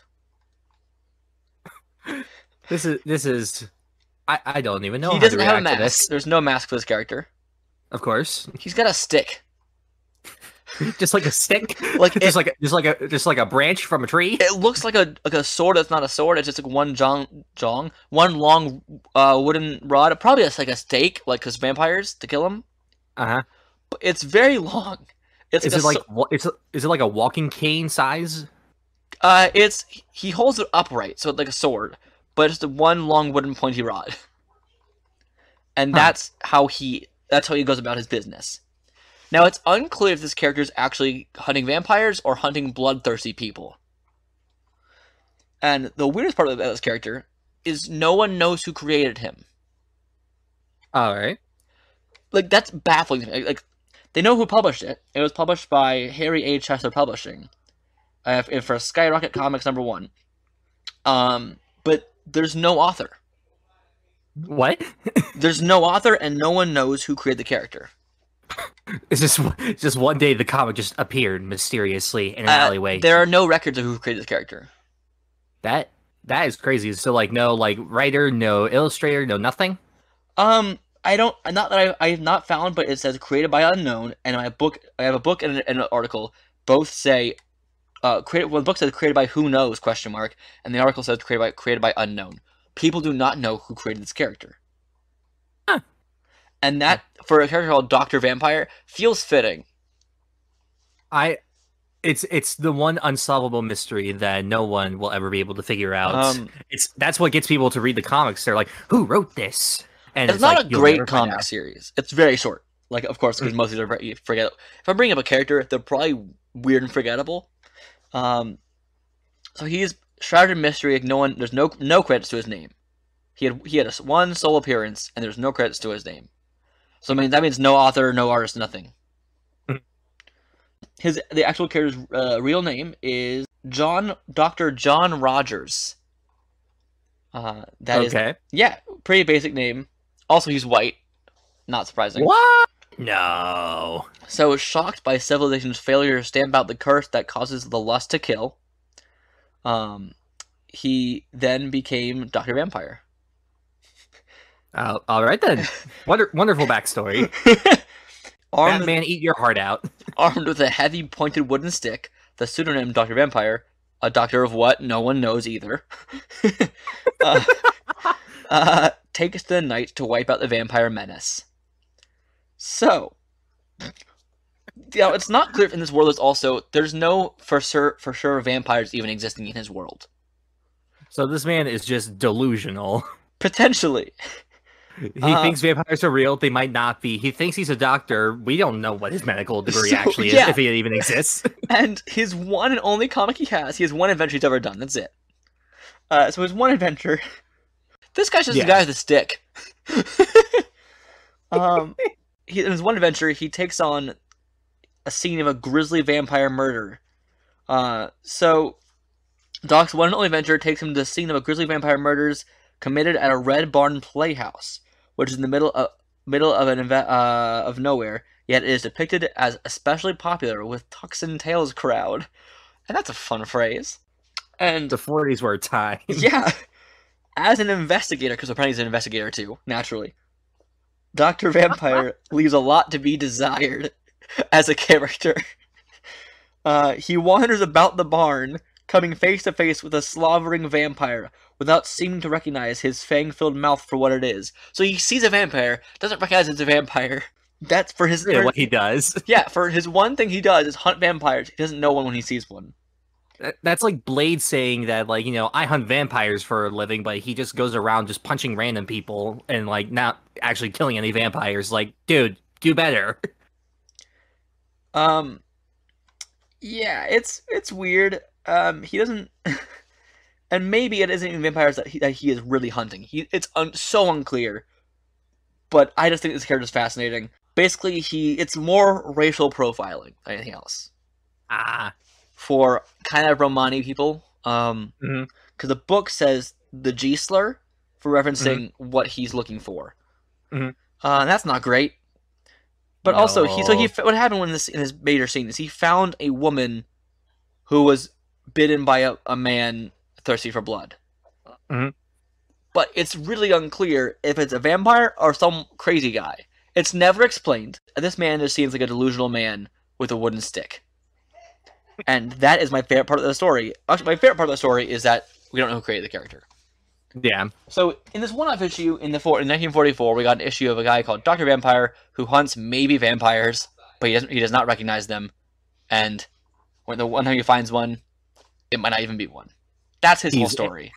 This is. I don't even know. He doesn't have a mask. There's no mask for this character. Of course. He's got a stick. Just like a stick, just like a branch from a tree. It looks like a sword. That's not a sword. It's just one one long wooden rod. Probably it's like a stake, because vampires to kill him. But it's very long. Is it like a walking cane size? He holds it upright, so it's like a sword, but it's the one long wooden pointy rod. And that's how he goes about his business. Now, it's unclear if this character is actually hunting vampires or hunting bloodthirsty people. And the weirdest part about this character is no one knows who created him. Alright. That's baffling to me. They know who published it. It was published by Harry A. Chesler Publishing. For Skyrocket Comics #1. But there's no author. What? There's no author and no one knows who created the character. It's just one day the comic just appeared mysteriously in an alleyway. There are no records of who created this character. That is crazy. So no writer, no illustrator, no nothing. I have not found, but it says created by unknown. And in my book, I have a book and an article. Both say the book says created by who knows ? And the article says created by unknown. People do not know who created this character. And that, for a character called Dr. Vampire, feels fitting. It's the one unsolvable mystery that no one will ever be able to figure out. That's what gets people to read the comics. They're like, who wrote this? And it's not a great comic series. It's very short. Of course, because most of these are very forgettable. If I'm bringing up a character, they're probably weird and forgettable. So he's shrouded in mystery. There's no credits to his name. He had one sole appearance, and there's no credits to his name. So that means no author, no artist, nothing. The actual character's real name is Dr. John Rogers. Okay. Pretty basic name. Also, he's white. Not surprising. What? No. So, shocked by civilization's failure to stamp out the curse that causes the lust to kill, he then became Dr. Vampire. All right then. Wonderful backstory. Batman, eat your heart out. Armed with a heavy pointed wooden stick, the pseudonym Dr. Vampire, a doctor of what? No one knows either. Takes the night to wipe out the vampire menace. So, it's not clear if in this world there's no for sure vampires even existing in his world. So this man is just delusional. Potentially. He thinks vampires are real. They might not be. He thinks he's a doctor. We don't know what his medical degree actually is, if he even exists. And his one and only comic he has one adventure he's ever done. That's it. So his one adventure. This guy's just a guy with a stick. In his one adventure, he takes on a scene of a grisly vampire murder. So Doc's one and only adventure takes him to the scene of a grisly vampire murders committed at a Red Barn Playhouse, which is in the middle of nowhere, yet it is depicted as especially popular with Tucks and Tails crowd. And that's a fun phrase. And the 40s were a time. Yeah. As an investigator, because apparently he's an investigator too, naturally, Dr. Vampire leaves a lot to be desired as a character. He wanders about the barn, coming face to face with a slobbering vampire without seeming to recognize his fang-filled mouth for what it is. So he sees a vampire, doesn't recognize it's a vampire. That's for his... Really what he does. Yeah, for his one thing he does is hunt vampires. He doesn't know one when he sees one. That's like Blade saying that, like, you know, I hunt vampires for a living, but he just goes around just punching random people and, like, not actually killing any vampires. Like, dude, do better. Yeah, it's weird. He doesn't... And maybe it isn't even vampires that he is really hunting. It's so unclear. But I just think this character is fascinating. Basically, it's more racial profiling than anything else. For kind of Romani people. Because the book says the G slur for referencing what he's looking for. That's not great. But also, what happened in his major scene is he found a woman who was bitten by a man thirsty for blood. But it's really unclear if it's a vampire or some crazy guy. It's never explained. This man just seems like a delusional man with a wooden stick. And that is my favorite part of the story. Actually, my favorite part of the story is that we don't know who created the character. Yeah. So, in this one-off issue, in 1944, we got an issue of a guy called Dr. Vampire who hunts maybe vampires, but he does not recognize them. And when the one time he finds one, it might not even be one. That's his whole story.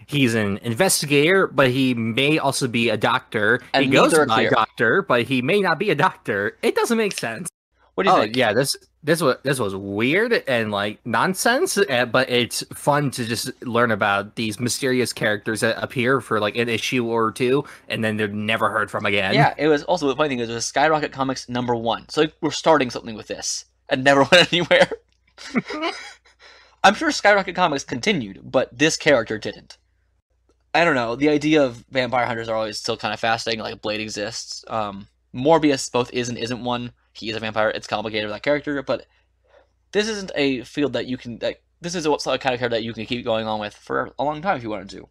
He's an investigator, but he may also be a doctor. And he goes by doctor, but he may not be a doctor. It doesn't make sense. What do you think? Yeah, this was weird and like nonsense, but it's fun to just learn about these mysterious characters that appear for like an issue or two, and then they're never heard from again. Yeah, it was also the funny thing is it was Skyrocket Comics #1, so we're starting something with this and never went anywhere. I'm sure Skyrocket Comics continued, but this character didn't. I don't know. The idea of vampire hunters are always still kind of fascinating. Like Blade exists. Morbius both is and isn't one. He is a vampire. It's complicated with that character, but this isn't a field that you can. This is a kind of character that you can keep going on with for a long time if you wanted to.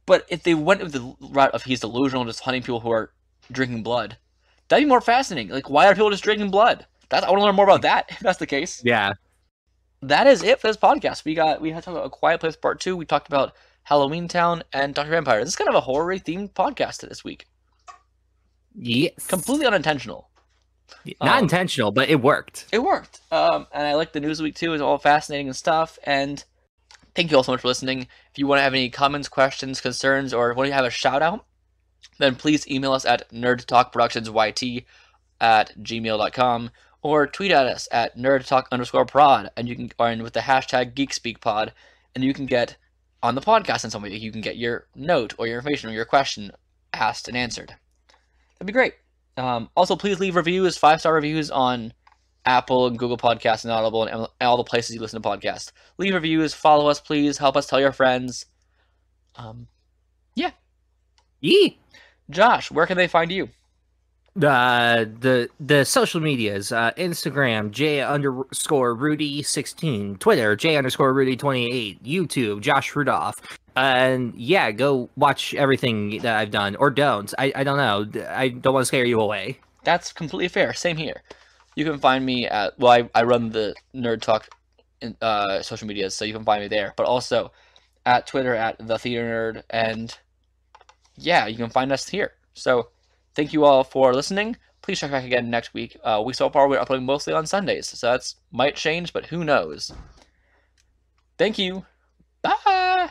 But if they went with the route of he's delusional, just hunting people who are drinking blood, that'd be more fascinating. Like, why are people just drinking blood? I want to learn more about that. If that's the case. Yeah. That is it for this podcast. We had to talk about A Quiet Place Part 2. We talked about Halloweentown and Dr. Vampire. This is kind of a horror-themed podcast this week. Yes. Completely unintentional. Not intentional, but it worked. It worked. And I like the news week too. It's all fascinating and stuff. And thank you all so much for listening. If you want to have any comments, questions, concerns, or want to have a shout out, then please email us at nerdtalkproductionsyt@gmail.com or tweet at us at nerdtalk_prod, and you can with the hashtag GeekSpeakPod, and you can get on the podcast in some way. You can get your note or your information or your question asked and answered. That'd be great. Also, please leave reviews, 5-star reviews on Apple and Google Podcasts and Audible and all the places you listen to podcasts. Leave reviews, follow us, please. Help us tell your friends. Yeah. Yee. Josh, where can they find you? The social medias, Instagram, J_Rudy16, Twitter, J_Rudy28, YouTube, Josh Rudolph. And yeah, go watch everything that I've done, or don't. I don't know. I don't want to scare you away. That's completely fair. Same here. You can find me at, I run the Nerd Talk social medias, so you can find me there. But also at Twitter at The Theater Nerd, and yeah, you can find us here. So thank you all for listening. Please check back again next week. So far we're uploading mostly on Sundays, so that's might change, but who knows. Thank you. Bye.